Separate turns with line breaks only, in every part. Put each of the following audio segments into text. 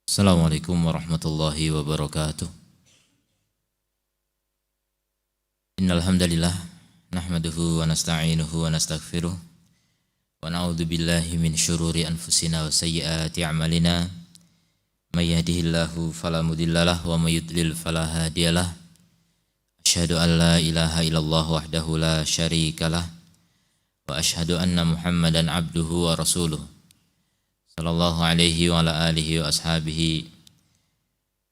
Assalamualaikum warahmatullahi wabarakatuh. Innal hamdalillah nahmaduhu wa nasta'inuhu wa nastaghfiruh wa na'udzu billahi min syururi anfusina wa sayyiati a'malina. May yahdihillahu fala mudhillalah wa may yudlil fala hadiyalah. Asyhadu an la ilaha illallah wahdahu la syarikalah wa asyhadu anna Muhammadan abduhu wa rasuluh. Sallallahu alaihi wa ala alihi wa ashabihi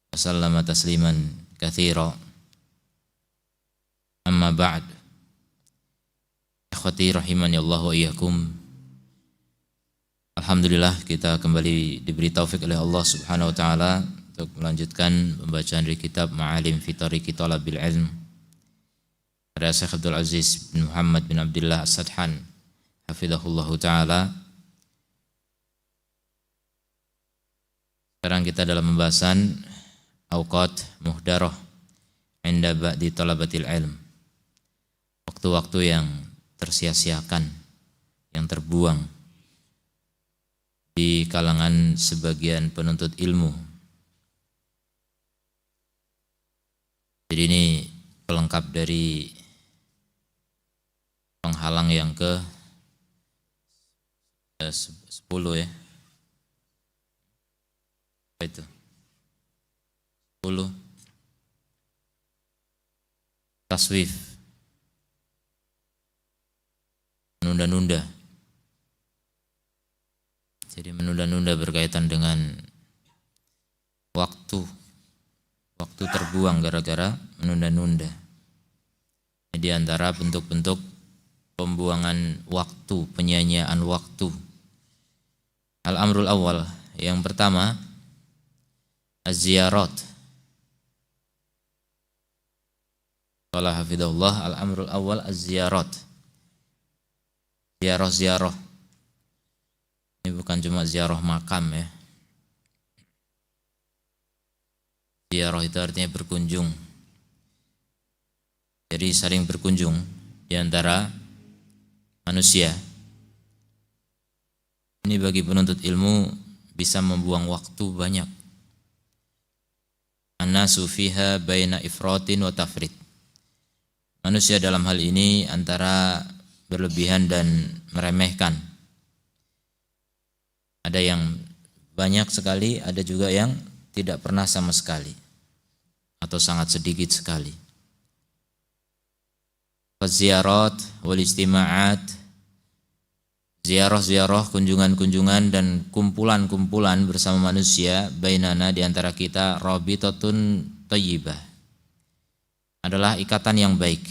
wa sallama tasliman katsira. Amma ba'd. Ikhwati rahimani Allah wa iyyakum. Alhamdulillah kita kembali diberi taufik oleh Allah Subhanahu wa taala untuk melanjutkan pembacaan dari kitab Ma'alim fi Tariqi Thalabil Ilm karya Syekh Abdul Aziz bin Muhammad bin Abdullah As-Sadhan hafizahullahu taala. Sekarang kita dalam pembahasan awqat muhdarah inda ba'di talabatil ilm. Waktu-waktu yang tersia-siakan, yang terbuang di kalangan sebagian penuntut ilmu. Jadi ini pelengkap dari penghalang yang ke 10 ya. Apa itu? 10 taswif, menunda-nunda. Jadi menunda-nunda berkaitan dengan waktu terbuang gara-gara menunda-nunda. Di antara bentuk-bentuk pembuangan waktu, penyanyian waktu. Al-amrul awal, yang pertama az-ziyarat. Qala hafidhahullah al-amrul awal az-ziyarat. Ziarah. Ini bukan cuma ziarah makam ya. Ziarah itu artinya berkunjung. Jadi saling berkunjung di antara manusia. Ini bagi penuntut ilmu bisa membuang waktu banyak. An-nasu fiha baina ifratin wa tafrit. Manusia dalam hal ini antara berlebihan dan meremehkan. Ada yang banyak sekali, ada juga yang tidak pernah sama sekali atau sangat sedikit sekali. Faziyarat wal istima'at, ziarah-ziarah, kunjungan-kunjungan dan kumpulan-kumpulan bersama manusia bainana di antara kita rabitatun thayyibah, adalah ikatan yang baik.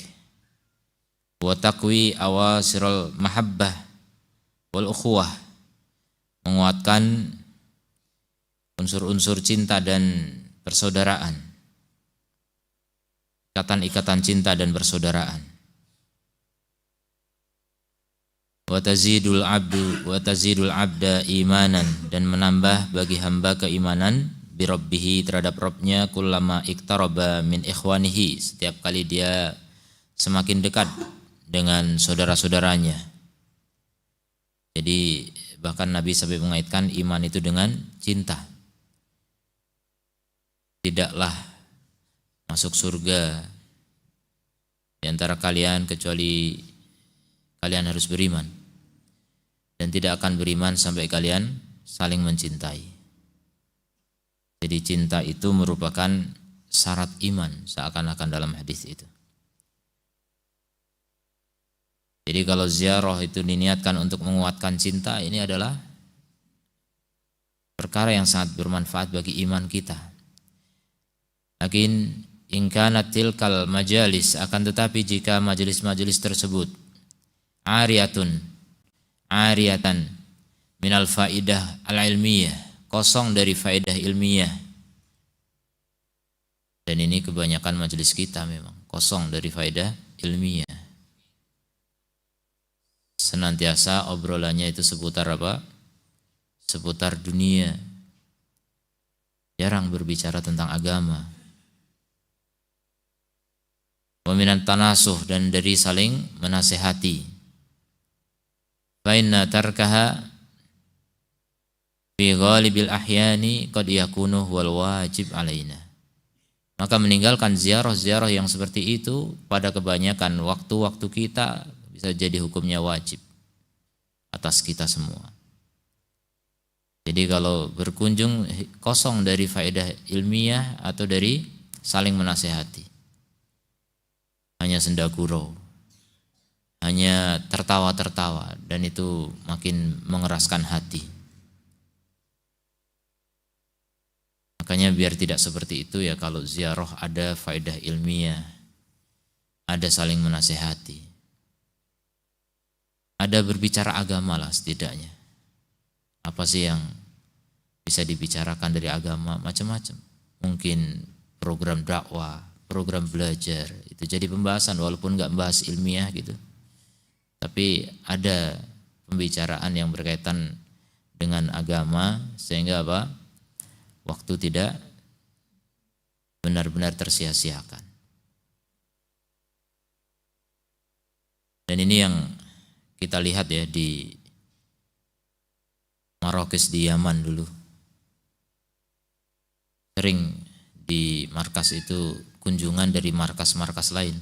Wa taqwi awasirul mahabbah wal ukhuwah, menguatkan unsur-unsur cinta dan persaudaraan. Ikatan-ikatan cinta dan persaudaraan. Wa tazidul abda imanan, dan menambah bagi hamba keimanan bi rabbih, terhadap Rabbnya, kullama iktaraba min ikhwanihi, setiap kali dia semakin dekat dengan saudara-saudaranya. Jadi bahkan Nabi sampai mengaitkan iman itu dengan cinta. Tidaklah masuk surga di antara kalian kecuali kalian harus beriman, dan tidak akan beriman sampai kalian saling mencintai. Jadi cinta itu merupakan syarat iman, seakan-akan dalam hadis itu. Jadi kalau ziarah itu diniatkan untuk menguatkan cinta, ini adalah perkara yang sangat bermanfaat bagi iman kita. Lakin in kanat tilkal majalis, akan tetapi jika majelis-majelis tersebut ariyatan minal faidah al-ilmiyah, kosong dari faedah ilmiah. Dan ini kebanyakan majelis kita memang kosong dari faedah ilmiah. Senantiasa obrolannya itu seputar apa? Seputar dunia. Jarang berbicara tentang agama. Wa minan tanasuh, dan dari saling menasehati. Fa inna tarkaha fi ghalibil ahyani qad yakunu wal wajib alaina. Maka meninggalkan ziarah-ziarah yang seperti itu pada kebanyakan waktu-waktu kita bisa jadi hukumnya wajib atas kita semua. Jadi kalau berkunjung kosong dari faedah ilmiah atau dari saling menasehati, hanya senda gurau, hanya tertawa-tertawa, dan itu makin mengeraskan hati. Makanya biar tidak seperti itu ya, kalau ziarah ada faedah ilmiah, ada saling menasehati, ada berbicara agama lah setidaknya. Apa sih yang bisa dibicarakan dari agama? Macam-macam. Mungkin program dakwah, program belajar, itu jadi pembahasan walaupun nggak membahas ilmiah gitu. Tapi ada pembicaraan yang berkaitan dengan agama sehingga apa? Waktu tidak benar-benar tersia-siakan. Dan ini yang kita lihat ya di Marrakesh di Yaman dulu. Sering di markas itu kunjungan dari markas-markas lain.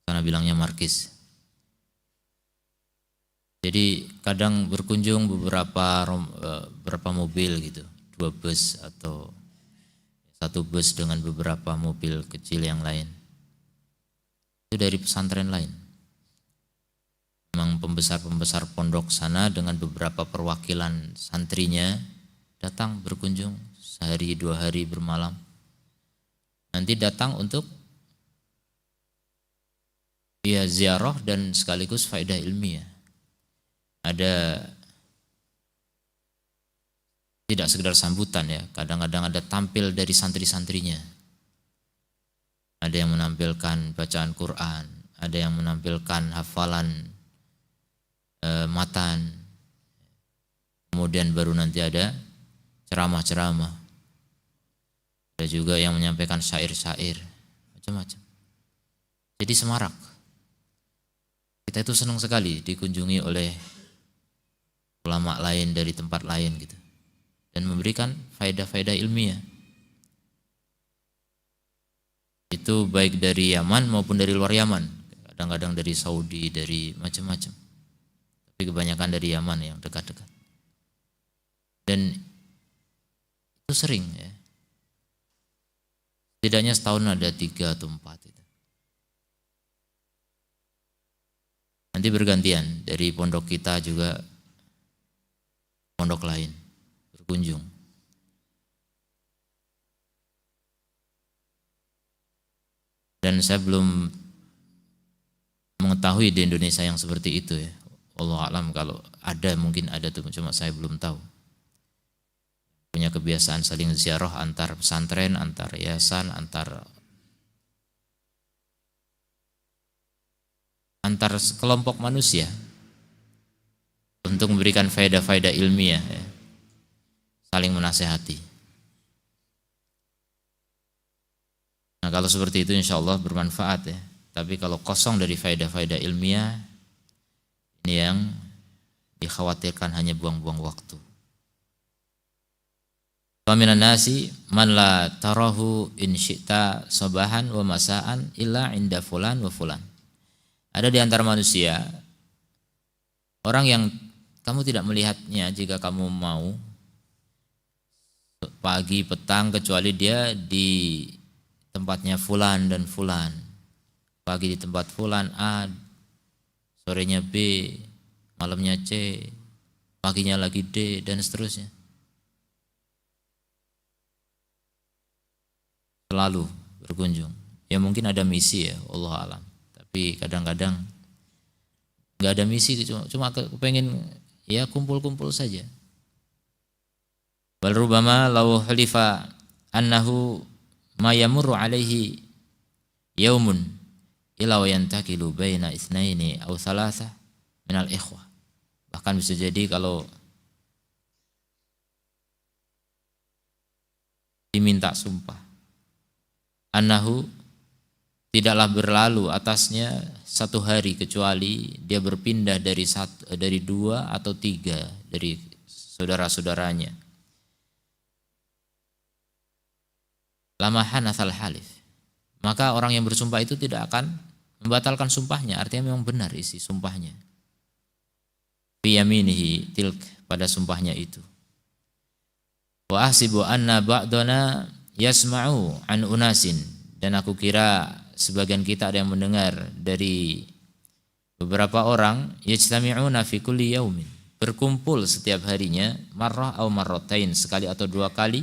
Karena bilangnya markis. Jadi kadang berkunjung beberapa mobil gitu. 2 bus atau 1 bus dengan beberapa mobil kecil yang lain. Itu dari pesantren lain. Memang pembesar-pembesar pondok sana dengan beberapa perwakilan santrinya datang berkunjung sehari 2 hari bermalam. Nanti datang untuk ya ziarah dan sekaligus faedah ilmiah. Ada tidak sekedar sambutan ya, kadang-kadang ada tampil dari santri-santrinya. Ada yang menampilkan bacaan Quran, ada yang menampilkan hafalan matan. Kemudian baru nanti ada ceramah-ceramah. Ada juga yang menyampaikan syair-syair, macam-macam. Jadi semarak. Kita itu senang sekali dikunjungi oleh ulama lain dari tempat lain gitu. Dan memberikan faedah-faedah ilmiah. Itu baik dari Yaman maupun dari luar Yaman. Kadang-kadang dari Saudi, dari macam-macam. Tapi kebanyakan dari Yaman yang dekat-dekat. Dan itu sering ya. Setidaknya setahun ada 3 atau 4 itu. Nanti bergantian dari pondok kita juga pondok lain berkunjung. Dan saya belum mengetahui di Indonesia yang seperti itu ya. Allah alam, kalau ada mungkin ada tuh, cuma saya belum tahu. Punya kebiasaan saling ziarah antar pesantren, antar yayasan, antar kelompok manusia untuk memberikan faedah-faedah ilmiah ya. Saling menasehati. Nah kalau seperti itu insya Allah bermanfaat ya. Tapi kalau kosong dari faedah-faedah ilmiah, ini yang dikhawatirkan hanya buang-buang waktu. Wa minan nasi man la tarahu in syi'ta sabahan wa masaan illa inda fulan wa fulan. Ada di antara manusia orang yang kamu tidak melihatnya jika kamu mau pagi, petang, kecuali dia di tempatnya fulan dan fulan. Pagi di tempat fulan A, sorenya B, malamnya C, paginya lagi D, dan seterusnya. Selalu berkunjung. Ya mungkin ada misi ya, Allah alam. Tapi kadang-kadang nggak ada misi, cuma kepengen ya kumpul-kumpul saja. Bal rubama law halifa annahu ma yamurru alaihi yaumun ila wa yantakilu baina itsnaini aw thalatha minal ikhwah. Bahkan bisa jadi kalau diminta sumpah annahu tidaklah berlalu atasnya 1 hari kecuali dia berpindah dari 2 atau 3 dari saudara-saudaranya. Lama hanatsal halif. Maka orang yang bersumpah itu tidak akan membatalkan sumpahnya, artinya memang benar isi sumpahnya. Fi yaminihi tilk, pada sumpahnya itu. Wa ahsibu anna ba'dana yasma'u an unasin, dan aku kira sebagian kita ada yang mendengar dari beberapa orang, yajtami'una fi kulli yaumin, berkumpul setiap harinya, marrah au marratain, sekali atau dua kali,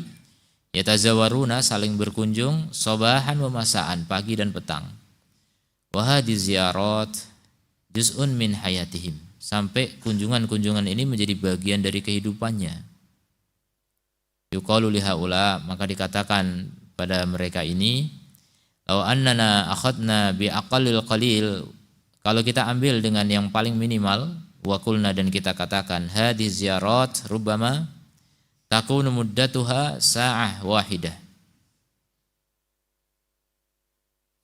yatazawaruna, saling berkunjung, sabahan wa masaan, pagi dan petang. Wa hadhihi ziyarat juz'un min hayatihim, sampai kunjungan-kunjungan ini menjadi bagian dari kehidupannya. Yuqalu lihaula, maka dikatakan pada mereka ini, law annana akhadna bi aqallil qalil, kalau kita ambil dengan yang paling minimal, wa qulna, dan kita katakan, hadhihi ziyarat rubbama takunu muddatuha sa'ah wahidah,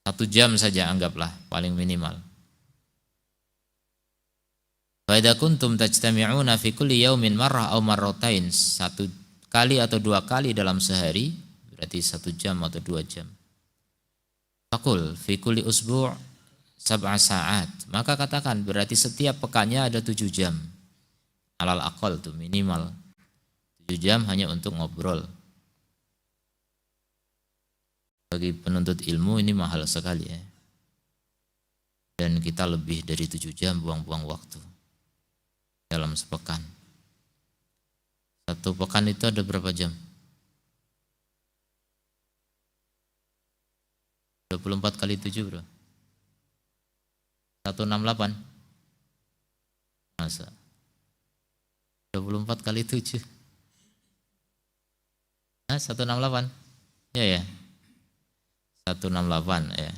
1 jam saja anggaplah paling minimal. Fa idza kuntum tajtami'una fi kulli yaumin marrah aw marratain, 1 kali atau 2 kali dalam sehari, berarti 1 jam atau 2 jam. Faqul fi kulli usbu' 7 saat, maka katakan berarti setiap pekannya ada 7 jam. Alal aqal tuh minimal 7 jam hanya untuk ngobrol. Bagi penuntut ilmu ini mahal sekali ya. Dan kita lebih dari 7 jam buang-buang waktu dalam sepekan. 1 pekan itu ada berapa jam? 24 kali 7 bro. 168. Masa 24 kali 7. 168. Ya ya. 168 ya.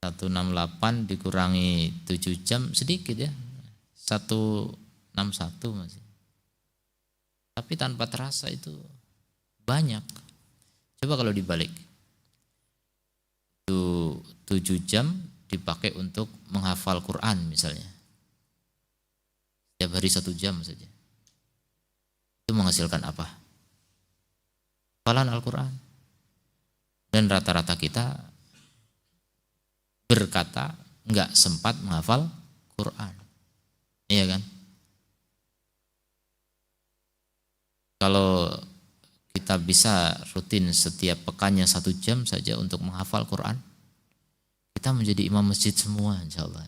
168 dikurangi 7 jam sedikit ya. 161 masih. Tapi tanpa terasa itu banyak. Coba kalau dibalik. Itu 7 jam dipakai untuk menghafal Quran misalnya. Setiap hari 1 jam saja. Itu menghasilkan apa? Hafalan Al-Quran. Dan rata-rata kita berkata enggak sempat menghafal Quran. Iya kan? Kalau kita bisa rutin setiap pekannya 1 jam saja untuk menghafal Quran, kita menjadi imam masjid semua insyaallah.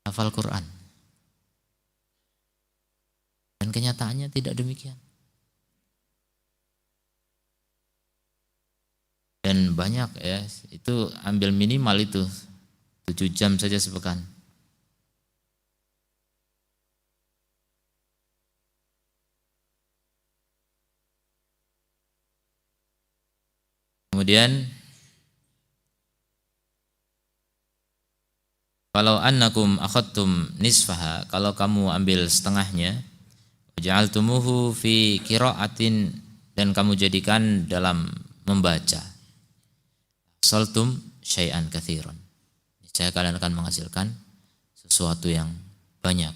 Hafal Quran. Dan kenyataannya tidak demikian. Dan banyak ya, itu ambil minimal itu 7 jam saja sepekan. Kemudian kalau annakum akhadtum nisfaha, kalau kamu ambil setengahnya, ja'altumuhu fi qira'atin, dan kamu jadikan dalam membaca, saltum syai'an katsiran, niscaya kalian akan menghasilkan sesuatu yang banyak.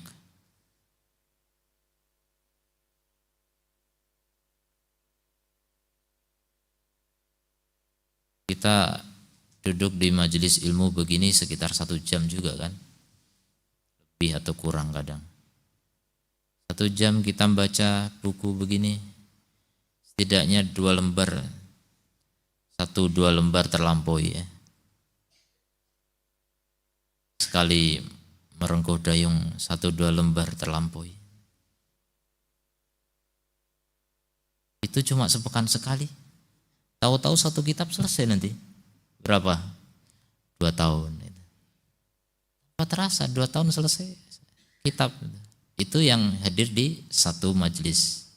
Kita duduk di majelis ilmu begini sekitar 1 jam juga kan, lebih atau kurang kadang. 1 jam kita baca buku begini, setidaknya 2 lembar, 1-2 lembar terlampaui ya. Sekali merengkuh dayung 1-2 lembar terlampaui. Itu cuma sepekan sekali. Tahu-tahu 1 kitab selesai nanti. Berapa? 2 tahun. Apa terasa 2 tahun selesai kitab. Itu yang hadir di 1 majelis.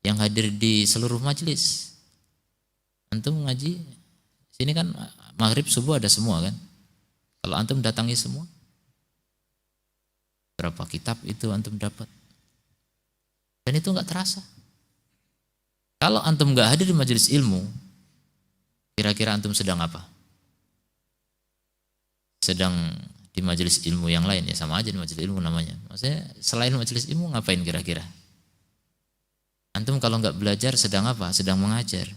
Yang hadir di seluruh majelis. Antum ngaji, sini kan maghrib subuh ada semua kan. Kalau antum datangi semua, berapa kitab itu antum dapat. Dan itu enggak terasa. Kalau antum enggak hadir di majelis ilmu, kira-kira antum sedang apa? Sedang di majelis ilmu yang lain, ya sama aja di majelis ilmu namanya. Maksudnya selain majelis ilmu ngapain kira-kira? Antum kalau nggak belajar sedang apa? Sedang mengajar.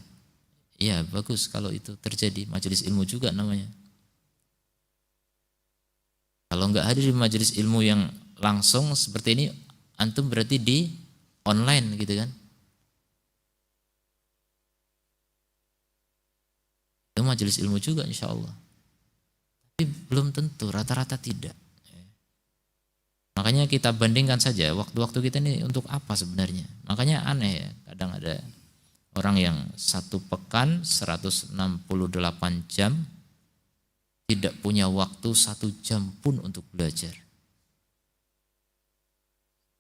Iya bagus kalau itu terjadi, majelis ilmu juga namanya. Kalau nggak hadir di majelis ilmu yang langsung seperti ini, antum berarti di online gitu kan? Itu majelis ilmu juga insya Allah. Tapi belum tentu, rata-rata tidak. Makanya kita bandingkan saja waktu-waktu kita ini untuk apa sebenarnya. Makanya aneh ya, kadang ada orang yang satu pekan 168 jam tidak punya waktu 1 jam pun untuk belajar.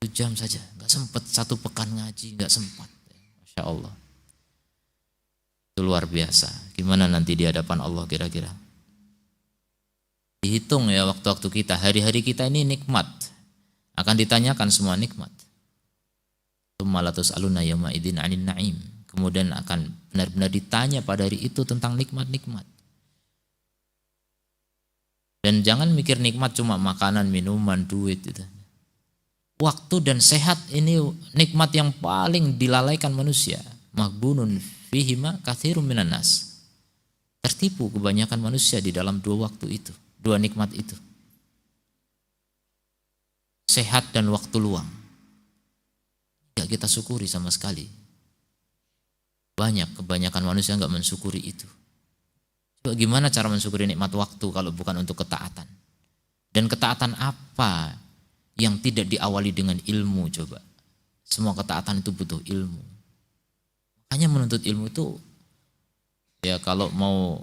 1 jam saja, nggak sempat 1 pekan ngaji, nggak sempat. Masya Allah. Itu luar biasa. Gimana nanti di hadapan Allah kira-kira? Dihitung ya waktu-waktu kita, hari-hari kita ini nikmat. Akan ditanyakan semua nikmat. Tsumma latus'aluna yauma idzin 'anin na'im. Kemudian akan benar-benar ditanya pada hari itu tentang nikmat-nikmat. Dan jangan mikir nikmat cuma makanan, minuman, duit itu. Waktu dan sehat ini nikmat yang paling dilalaikan manusia. Maghbunun fihima katsirun minan nas. Tertipu kebanyakan manusia di dalam 2 waktu itu, 2 nikmat itu. Sehat dan waktu luang. Tidak kita syukuri sama sekali. Kebanyakan manusia enggak mensyukuri itu. Coba gimana cara mensyukuri nikmat waktu kalau bukan untuk ketaatan? Dan ketaatan apa yang tidak diawali dengan ilmu coba? Semua ketaatan itu butuh ilmu. Makanya menuntut ilmu itu ya kalau mau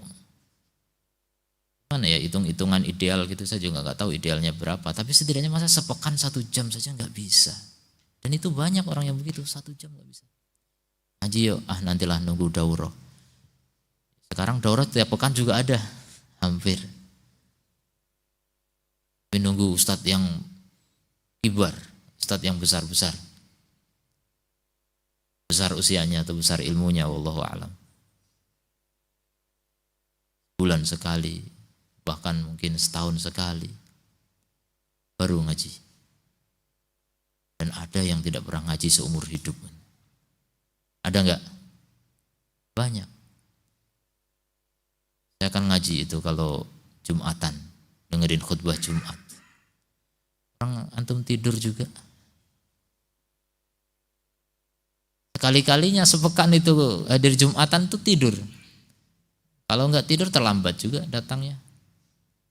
mana ya hitung-hitungan ideal gitu saya juga nggak tahu idealnya berapa, tapi setidaknya masa sepekan 1 jam saja nggak bisa. Dan itu banyak orang yang begitu, 1 jam nggak bisa. Ngaji yuk, nantilah nunggu daurah. Sekarang daurah tiap pekan juga ada, hampir. Tapi nunggu ustadz yang kibar, ustadz yang besar-besar. Besar usianya atau besar ilmunya, wallahu a'lam. Bulan sekali, bahkan mungkin setahun sekali baru ngaji. Dan ada yang tidak pernah ngaji seumur hidup. Ada enggak? Banyak. Saya akan ngaji itu kalau Jumatan, dengerin khutbah Jumat. Orang antum tidur juga. Sekali-kalinya sepekan itu hadir Jumatan tuh tidur. Kalau enggak tidur terlambat juga datangnya.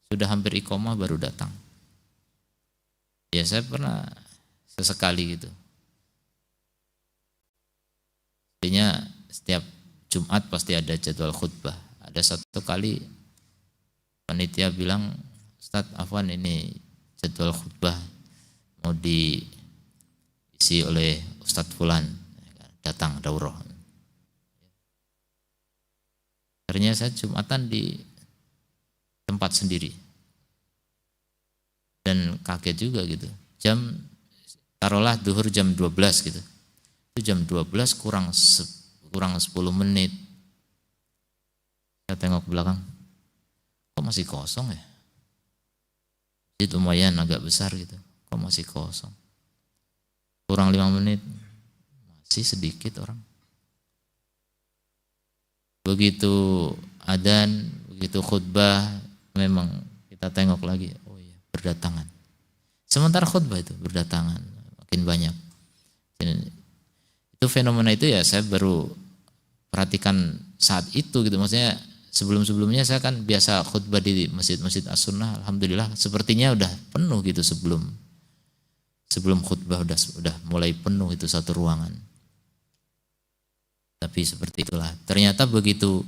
Sudah hampir iqomah baru datang. Ya saya pernah sesekali gitu. Artinya setiap Jumat pasti ada jadwal khutbah. Ada satu kali panitia bilang, Ustadz Afwan ini jadwal khutbah mau diisi oleh Ustadz Fulan. Datang daurah. Akhirnya saya Jumatan di tempat sendiri. Dan kaget juga gitu. Taruhlah duhur jam 12 gitu. Itu jam 12 kurang 10 menit. Saya tengok ke belakang. Kok masih kosong ya? Itu lumayan agak besar gitu. Kok masih kosong? Kurang 5 menit. Masih sedikit orang. Begitu adzan, begitu khutbah, memang kita tengok lagi, oh iya berdatangan. Sementara khutbah itu berdatangan makin banyak. Itu fenomena itu ya saya baru perhatikan saat itu gitu. Maksudnya sebelum-sebelumnya saya kan biasa khutbah di masjid-masjid As-Sunnah. Alhamdulillah sepertinya udah penuh gitu sebelum khutbah udah mulai penuh itu satu ruangan. Tapi seperti itulah. Ternyata begitu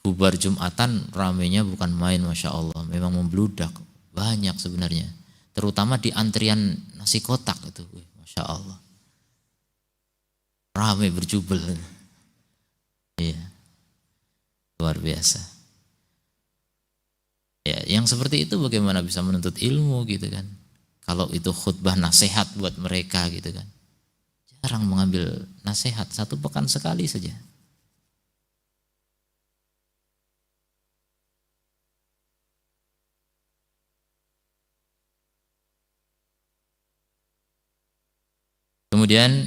bubar Jumatan ramainya bukan main, Masya Allah. Memang membludak banyak sebenarnya. Terutama di antrian nasi kotak itu, Masya Allah. Ramai berjubel. Iya. Luar biasa. Ya, yang seperti itu bagaimana bisa menuntut ilmu gitu kan. Kalau itu khutbah nasihat buat mereka gitu kan. Jarang mengambil nasihat, 1 pekan sekali saja. Kemudian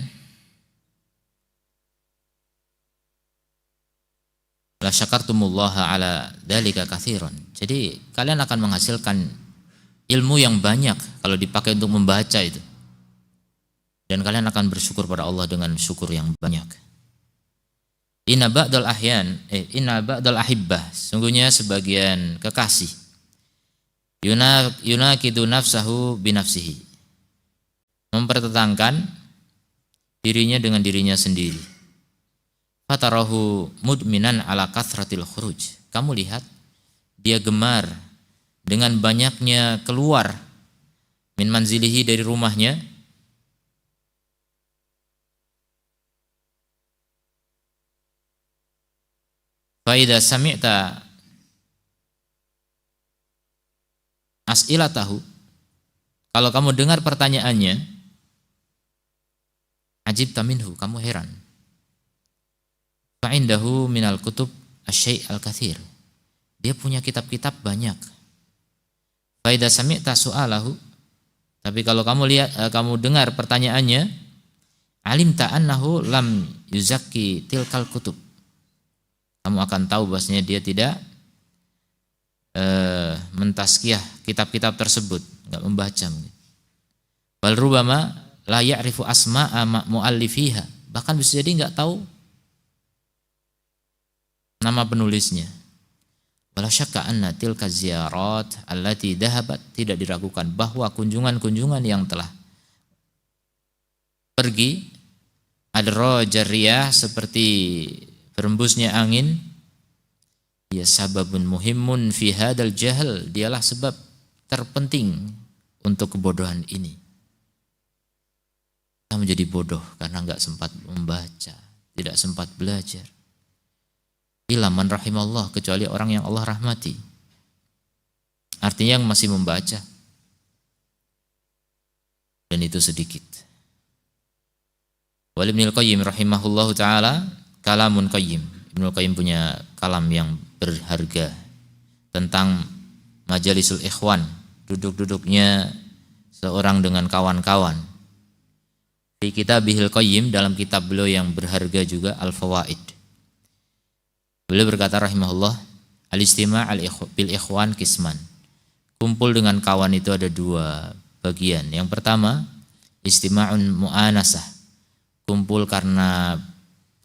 la syakartumullaha ala dzalika katsiran. Jadi kalian akan menghasilkan ilmu yang banyak kalau dipakai untuk membaca itu. Dan kalian akan bersyukur pada Allah dengan syukur yang banyak. Inna ba'dal ahibbah, sungguhnya sebagian kekasih yunakidu nafsahu binafsihi, mempertentangkan dirinya dengan dirinya sendiri. Fatarahu mudminan ala kathratil khuruj, kamu lihat dia gemar dengan banyaknya keluar min manzilihi, dari rumahnya. Fa idza sami'ta as'ilatahu, kalau kamu dengar pertanyaannya, ajibta minhu, kamu heran. Fa indahu minal kutub asy-syai' al-katsir, dia punya kitab-kitab banyak. Fa idza sami'ta su'alahu, tapi kalau kamu dengar pertanyaannya, alimta annahu lam yuzakki tilkal kutub, kamu akan tahu bahwasanya dia tidak mentazkiyah kitab-kitab tersebut, enggak membaca. Bal rubama la ya'rifu asma'a mu'allifiha, bahkan bisa jadi enggak tahu nama penulisnya. Wala syakka anna tilka ziyarat allati dhahabat, tidak diragukan bahwa kunjungan-kunjungan yang telah pergi, adra jariyah, seperti berembusnya angin, ya sababun muhimmun fi hadal jahl, dialah sebab terpenting untuk kebodohan ini. Kita menjadi bodoh karena enggak sempat membaca, tidak sempat belajar. Illa man rahimallah, kecuali orang yang Allah rahmati, artinya yang masih membaca, dan itu sedikit. Wal Ibnul Qayyim rahimahullahu ta'ala kalamun qayyim, Ibnul Qayyim punya kalam yang berharga tentang majalisul ikhwan, duduk-duduknya seorang dengan kawan-kawan. Di kitabihil qayyim, dalam kitab beliau yang berharga juga, Al-Fawaid, beliau berkata rahimahullah, al-istima' bil ikhwan kisman, kumpul dengan kawan itu ada dua bagian. Yang pertama, istima'un mu'anasah, kumpul karena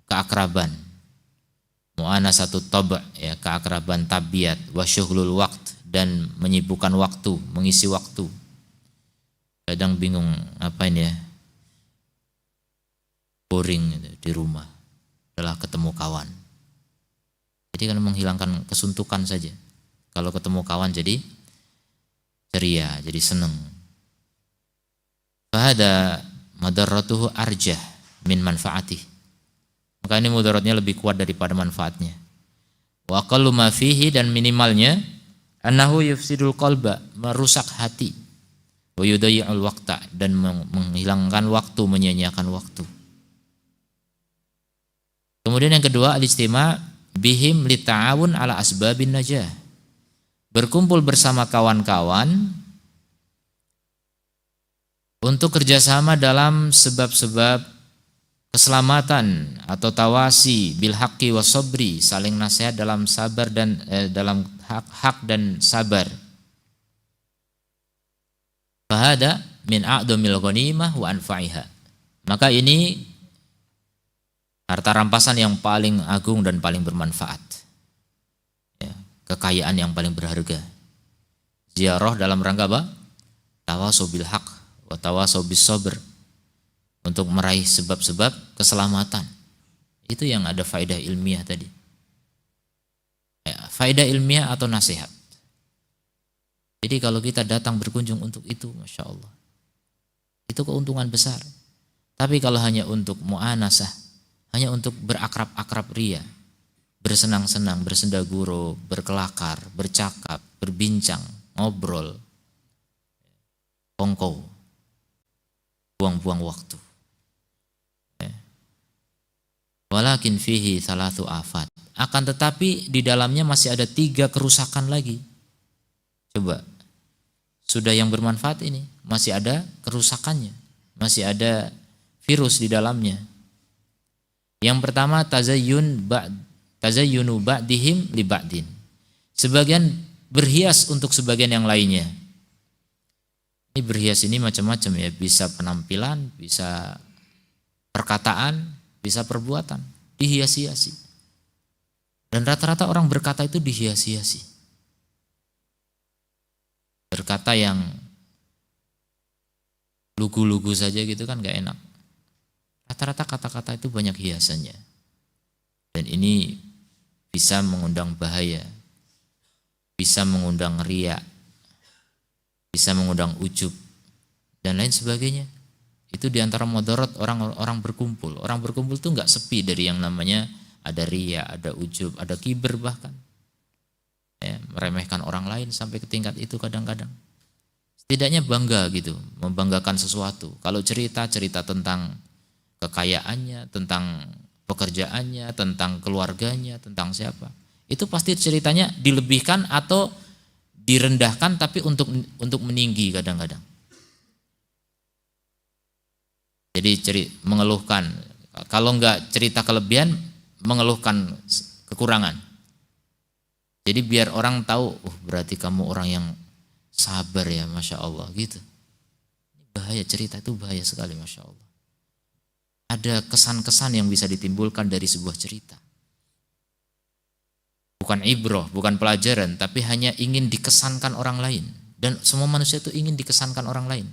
keakraban, mu'anasatu tab', ya, keakraban tabiat, wa syughlul waqt, dan menyibukkan waktu, mengisi waktu. Kadang bingung ngapain ya, boring di rumah, adalah ketemu kawan. Jadi kan menghilangkan kesuntukan saja. Kalau ketemu kawan jadi ceria, jadi senang. Fahada madarratuhu arjah min manfaatih, maka ini mudaratnya lebih kuat daripada manfaatnya. Wa aqallu ma fihi, dan minimalnya, annahu yufsidul qalba, merusak hati, wa yudayyi'ul waqta, dan menghilangkan waktu, menyia-nyiakan waktu. Kemudian yang kedua, al-istima' bihim lita'awun ala asbabin najah, berkumpul bersama kawan-kawan untuk kerjasama dalam sebab-sebab keselamatan, atau tawasi bil haqqi was sabri, saling nasihat dalam sabar dan dalam hak dan sabar. Fahada min a'dhamil ghanimah wa anfa'iha, maka ini harta rampasan yang paling agung dan paling bermanfaat, ya, kekayaan yang paling berharga. Ziarah dalam rangka apa? Tawasau bil haq wa tawasau bis sabr, untuk meraih sebab-sebab keselamatan. Itu yang ada faedah ilmiah tadi, ya, faedah ilmiah atau nasihat. Jadi kalau kita datang berkunjung untuk itu, Masya Allah, itu keuntungan besar. Tapi kalau hanya untuk mu'anasah, hanya untuk berakrab-akrab ria, bersenang-senang, bersendaguro, berkelakar, bercakap, berbincang, ngobrol, kongkow, buang-buang waktu. Walakin fihi salatu afat, akan tetapi di dalamnya masih ada 3 kerusakan lagi. Coba, sudah yang bermanfaat ini, masih ada kerusakannya, masih ada virus di dalamnya. Yang pertama tazayyunu ba'dihim li ba'din. Sebagian berhias untuk sebagian yang lainnya. Ini berhias ini macam-macam ya, bisa penampilan, bisa perkataan, bisa perbuatan, dihias-hiasi. Dan rata-rata orang berkata itu dihias-hiasi. Berkata yang lugu-lugu saja gitu kan gak enak. Rata-rata kata-kata itu banyak hiasannya. Dan ini bisa mengundang bahaya, bisa mengundang riya, bisa mengundang ujub, dan lain sebagainya. Itu diantara mudarat orang berkumpul. Orang berkumpul itu gak sepi dari yang namanya ada riya, ada ujub, ada kiber bahkan. Ya, meremehkan orang lain sampai ke tingkat itu kadang-kadang. Setidaknya bangga gitu, membanggakan sesuatu. Kalau cerita tentang kekayaannya, tentang pekerjaannya, tentang keluarganya, tentang siapa. Itu pasti ceritanya dilebihkan atau direndahkan, tapi untuk meninggi kadang-kadang. Jadi mengeluhkan. Kalau enggak cerita kelebihan, mengeluhkan kekurangan. Jadi biar orang tahu, berarti kamu orang yang sabar ya, Masya Allah gitu. Bahaya, cerita itu bahaya sekali, Masya Allah. Ada kesan-kesan yang bisa ditimbulkan dari sebuah cerita. Bukan ibroh, bukan pelajaran, tapi hanya ingin dikesankan orang lain. Dan semua manusia itu ingin dikesankan orang lain.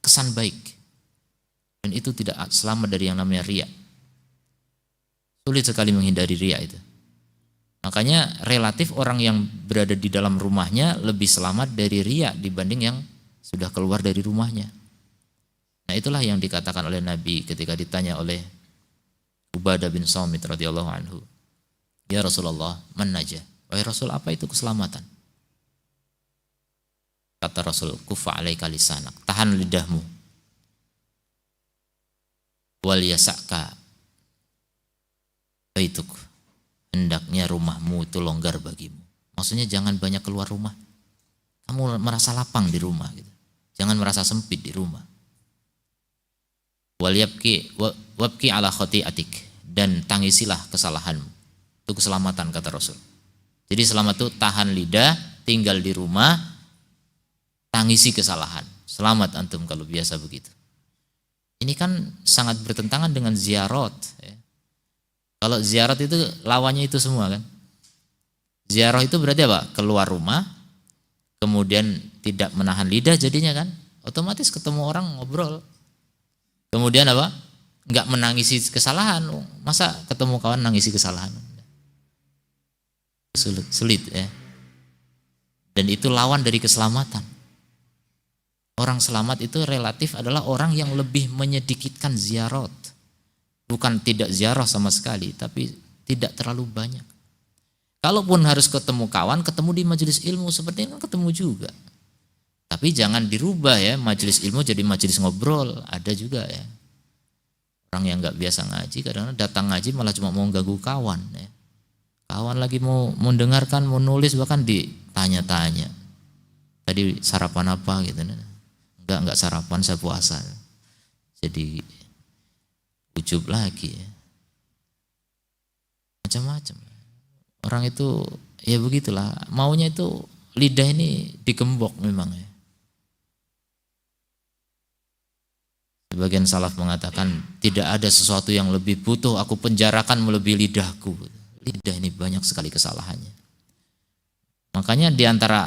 Kesan baik. Dan itu tidak selamat dari yang namanya riya. Sulit sekali menghindari riya itu. Makanya relatif orang yang berada di dalam rumahnya lebih selamat dari riya dibanding yang sudah keluar dari rumahnya. Nah, itulah yang dikatakan oleh Nabi ketika ditanya oleh Ubadah bin Samit radhiyallahu anhu. Ya Rasulullah, man najah? Wahai Rasul, apa itu keselamatan? Kata Rasul, kufa alaika lisanak, tahan lidahmu. Wal yasaka baituk, hendaknya rumahmu itu longgar bagimu. Maksudnya jangan banyak keluar rumah. Kamu merasa lapang di rumah gitu. Jangan merasa sempit di rumah. Wabki ala khati'atik, dan tangisilah kesalahanmu. Itu keselamatan kata Rasul. Jadi selamat itu tahan lidah, tinggal di rumah, tangisi kesalahan. Selamat antum kalau biasa begitu. Ini kan sangat bertentangan dengan ziarah. Ya. Kalau ziarah itu lawannya itu semua kan. Ziarah itu berarti apa? Keluar rumah, kemudian tidak menahan lidah jadinya kan. Otomatis ketemu orang ngobrol. Kemudian apa? Enggak menangisi kesalahan. Masa ketemu kawan nangisi kesalahan? Sulit ya. Dan itu lawan dari keselamatan. Orang selamat itu relatif adalah orang yang lebih menyedikitkan ziarah. Bukan tidak ziarah sama sekali, tapi tidak terlalu banyak. Kalaupun harus ketemu kawan, ketemu di majelis ilmu seperti ini ketemu juga. Tapi jangan dirubah ya, majelis ilmu jadi majelis ngobrol. Ada juga ya. Orang yang nggak biasa ngaji, kadang-kadang datang ngaji malah cuma mau ganggu kawan. Ya. Kawan lagi mau mendengarkan, mau nulis, bahkan ditanya-tanya. Tadi sarapan apa gitu. Enggak sarapan, saya puasa. Jadi ujub lagi ya. Macam-macam. Orang itu ya begitulah, maunya itu lidah ini digembok memang ya. Sebagian salaf mengatakan tidak ada sesuatu yang lebih butuh aku penjarakan melebihi lidahku. Lidah ini banyak sekali kesalahannya. Makanya diantara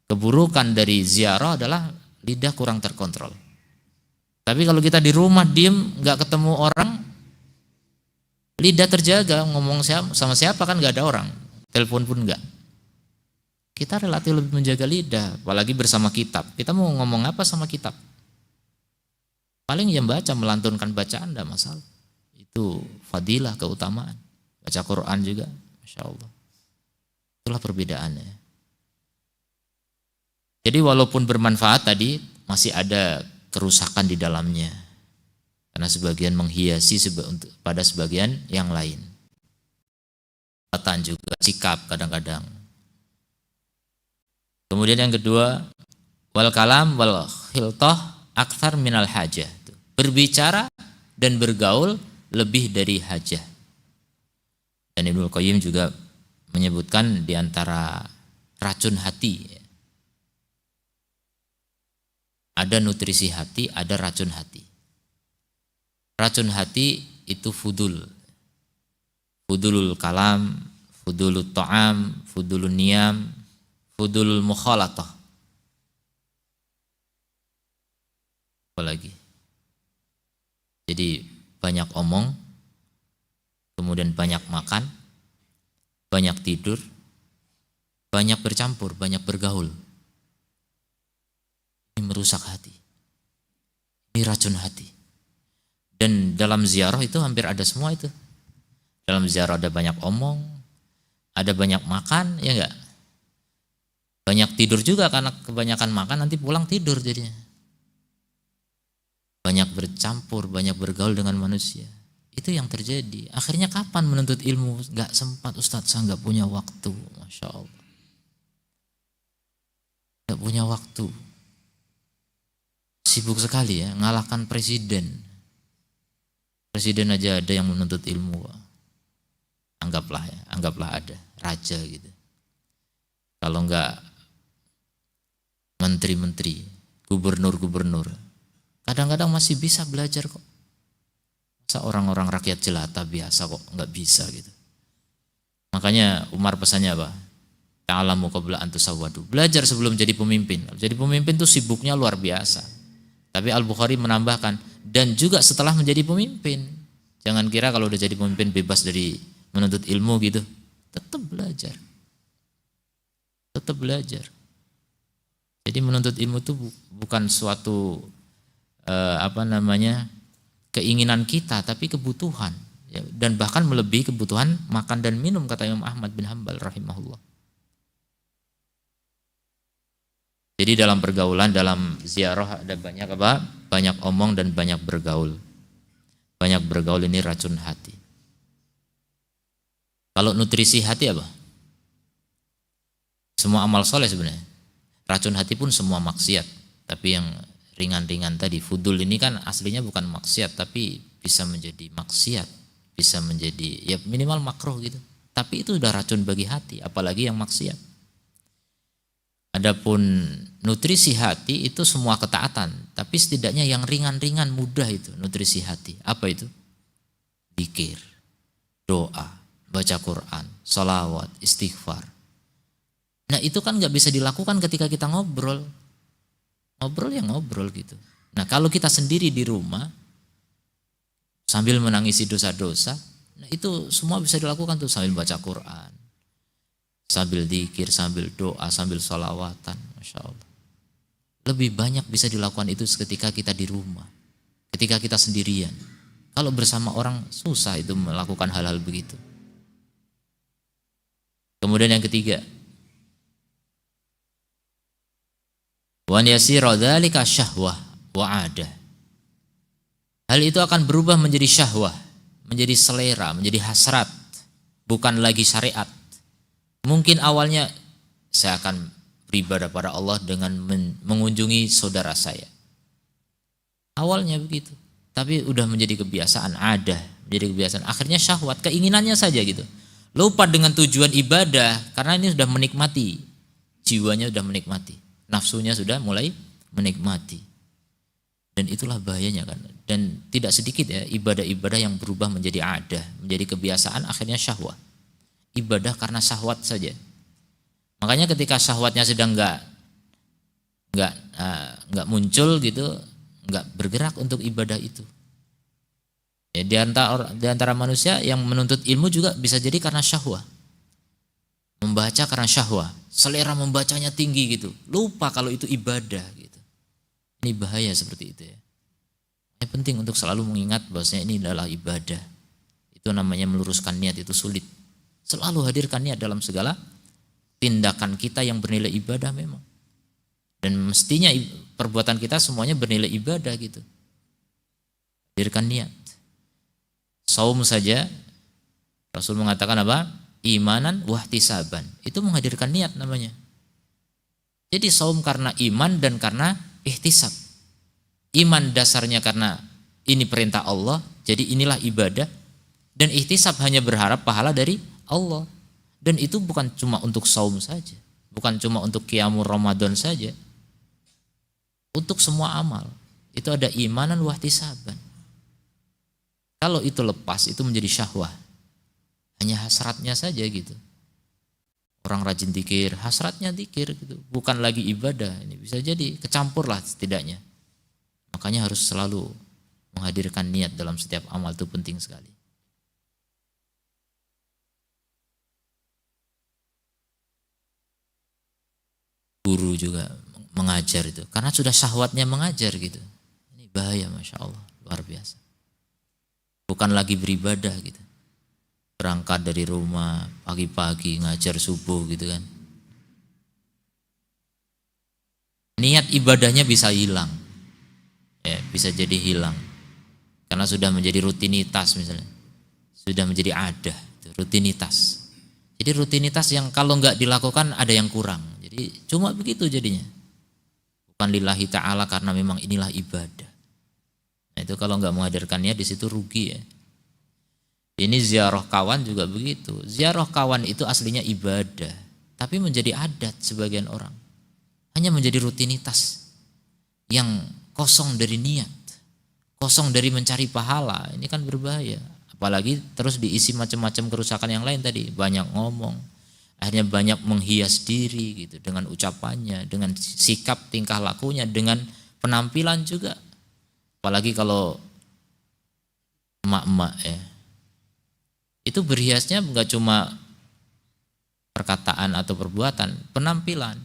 keburukan dari ziarah adalah lidah kurang terkontrol. Tapi kalau kita di rumah diem, nggak ketemu orang, lidah terjaga, ngomong sama siapa kan nggak ada orang, telepon pun nggak. Kita relatif lebih menjaga lidah, apalagi bersama kitab. Kita mau ngomong apa sama kitab? Paling yang baca, melantunkan bacaan tidak masalah. Itu fadilah, keutamaan. Baca Quran juga, Masya Allah. Itulah perbedaannya. Jadi walaupun bermanfaat tadi, masih ada kerusakan di dalamnya. Karena sebagian menghiasi pada sebagian yang lain. Perkataan juga, sikap kadang-kadang. Kemudian yang kedua, wal kalam wal khiltah akthar minal hajah. Berbicara dan bergaul lebih dari hajah. Dan Ibnu Qayyim juga menyebutkan di antara racun hati, ada nutrisi hati, ada racun hati. Racun hati itu fudul, fudulul kalam, fudulul ta'am, fudulul niyam, fudulul mukhalatah. Apalagi? Jadi banyak omong, kemudian banyak makan, banyak tidur, banyak bercampur, banyak bergaul. Ini merusak hati. Ini racun hati. Dan dalam ziarah itu hampir ada semua itu. Dalam ziarah ada banyak omong, ada banyak makan, ya enggak? Banyak tidur juga karena kebanyakan makan nanti pulang tidur jadinya. Banyak bercampur, banyak bergaul dengan manusia. Itu yang terjadi. Akhirnya kapan menuntut ilmu? Enggak sempat Ustadz, saya enggak punya waktu. Masya Allah. Enggak punya waktu. Sibuk sekali ya, ngalahkan presiden. Presiden aja ada yang menuntut ilmu. Anggaplah ya, anggaplah ada raja gitu. Kalau enggak menteri-menteri, gubernur-gubernur, kadang-kadang masih bisa belajar kok. Masa orang-orang rakyat jelata biasa kok enggak bisa gitu. Makanya Umar pesannya apa? Ta'alamu qabla an tusawwadu. Belajar sebelum jadi pemimpin. Jadi pemimpin tuh sibuknya luar biasa. Tapi Al-Bukhari menambahkan, dan juga setelah menjadi pemimpin. Jangan kira kalau udah jadi pemimpin bebas dari menuntut ilmu gitu. Tetap belajar. Tetap belajar. Jadi menuntut ilmu itu bukan suatu keinginan kita, tapi kebutuhan. Ya, dan bahkan melebihi kebutuhan makan dan minum, kata Imam Ahmad bin Hanbal rahimahullah. Jadi dalam pergaulan, dalam ziarah ada banyak apa? Banyak omong dan banyak bergaul. Banyak bergaul ini racun hati. Kalau nutrisi hati apa? Semua amal soleh sebenarnya. Racun hati pun semua maksiat. Tapi yang ringan-ringan tadi, fudul ini kan aslinya bukan maksiat, tapi bisa menjadi maksiat. Bisa menjadi ya minimal makruh gitu. Tapi itu udah racun bagi hati, apalagi yang maksiat. Adapun nutrisi hati itu semua ketaatan, tapi setidaknya yang ringan-ringan mudah itu nutrisi hati. Apa itu? Zikir, doa, baca Quran, sholawat, istighfar. Nah itu kan gak bisa dilakukan ketika kita ngobrol. Ngobrol ya ngobrol gitu. Nah kalau kita sendiri di rumah sambil menangisi dosa-dosa, nah itu semua bisa dilakukan tuh sambil baca Quran, sambil zikir, sambil doa, sambil sholawatan. Masya Allah. Lebih banyak bisa dilakukan itu ketika kita di rumah, ketika kita sendirian. Kalau bersama orang susah itu melakukan hal-hal begitu. Kemudian yang ketiga, wa yasira dzalika syahwah wa 'adah. Hal itu akan berubah menjadi syahwah, menjadi selera, menjadi hasrat, bukan lagi syariat. Mungkin awalnya saya akan beribadah pada Allah dengan mengunjungi saudara saya. Awalnya begitu, tapi udah menjadi kebiasaan, ada menjadi kebiasaan. Akhirnya syahwat, keinginannya saja gitu. Lupa dengan tujuan ibadah karena ini sudah menikmati, jiwanya sudah menikmati, nafsunya sudah mulai menikmati. Dan itulah bahayanya kan. Dan tidak sedikit ya ibadah-ibadah yang berubah menjadi adah, menjadi kebiasaan, akhirnya syahwat. Ibadah karena syahwat saja. Makanya ketika syahwatnya sedang nggak muncul gitu, nggak bergerak untuk ibadah itu. Ya, di antara manusia yang menuntut ilmu juga bisa jadi karena syahwat. Membaca karena syahwat, selera membacanya tinggi gitu. Lupa kalau itu ibadah gitu. Ini bahaya seperti itu ya. Ini penting untuk selalu mengingat bahwasanya ini adalah ibadah. Itu namanya meluruskan niat, itu sulit. Selalu hadirkan niat dalam segala tindakan kita yang bernilai ibadah memang. Dan mestinya perbuatan kita semuanya bernilai ibadah gitu. Hadirkan niat. Saum saja Rasul mengatakan apa? Imanan wahtisaban. Itu menghadirkan niat namanya. Jadi saum karena iman dan karena ihtisab. Iman dasarnya karena ini perintah Allah, Jadi inilah ibadah, dan ihtisab hanya berharap pahala dari Allah. Dan itu bukan cuma untuk saum saja, bukan cuma untuk qiyamul Ramadan saja. Untuk semua amal itu ada imanan wa ihtisaban. Kalau itu lepas, itu menjadi syahwah, hanya hasratnya saja gitu. Orang rajin zikir, hasratnya zikir gitu, bukan lagi ibadah. Ini bisa jadi kecampur lah setidaknya. Makanya harus selalu menghadirkan niat dalam setiap amal, itu penting sekali. Guru juga mengajar itu, karena sudah syahwatnya mengajar gitu. Ini bahaya, Masya Allah, luar biasa. Bukan lagi beribadah gitu. Berangkat dari rumah pagi-pagi ngajar subuh gitu kan. Niat ibadahnya bisa hilang. Ya, bisa jadi hilang. Karena sudah menjadi rutinitas misalnya. Sudah menjadi adah, rutinitas. Jadi rutinitas yang kalau nggak dilakukan ada yang kurang. Jadi cuma begitu jadinya. Bukan lillahi ta'ala karena memang inilah ibadah. Nah itu kalau nggak menghadirkannya di situ rugi ya. Ini ziarah kawan juga begitu. Ziarah kawan itu aslinya ibadah, tapi menjadi adat sebagian orang. Hanya menjadi rutinitas yang kosong dari niat, kosong dari mencari pahala. Ini kan berbahaya. Apalagi terus diisi macam-macam kerusakan yang lain tadi. Banyak ngomong, akhirnya banyak menghias diri gitu dengan ucapannya, dengan sikap tingkah lakunya, dengan penampilan juga. Apalagi kalau emak-emak ya. Itu berhiasnya enggak cuma perkataan atau perbuatan, penampilan.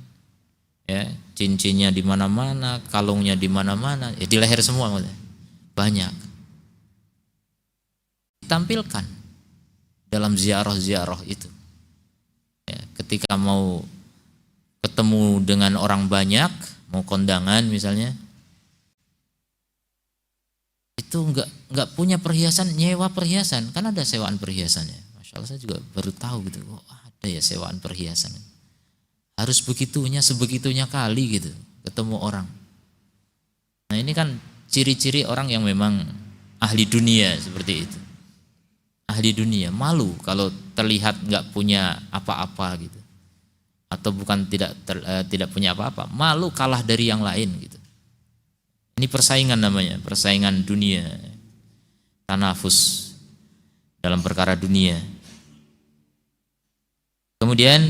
Ya, cincinnya di mana-mana, kalungnya di mana-mana, ya di leher semua banyak. Ditampilkan dalam ziarah-ziarah itu. Ya, ketika mau ketemu dengan orang banyak, mau kondangan misalnya, itu enggak punya perhiasan, nyewa perhiasan, kan ada sewaan perhiasannya. Masya Allah, saya juga baru tahu gitu. Oh, ada ya sewaan perhiasan. Harus begitunya, sebegitunya kali gitu ketemu orang. Nah ini kan ciri-ciri orang yang memang ahli dunia seperti itu. Ahli dunia, malu kalau terlihat enggak punya apa-apa gitu. Atau bukan tidak punya apa-apa, malu kalah dari yang lain gitu. Ini persaingan namanya, persaingan dunia, tanafus dalam perkara dunia. Kemudian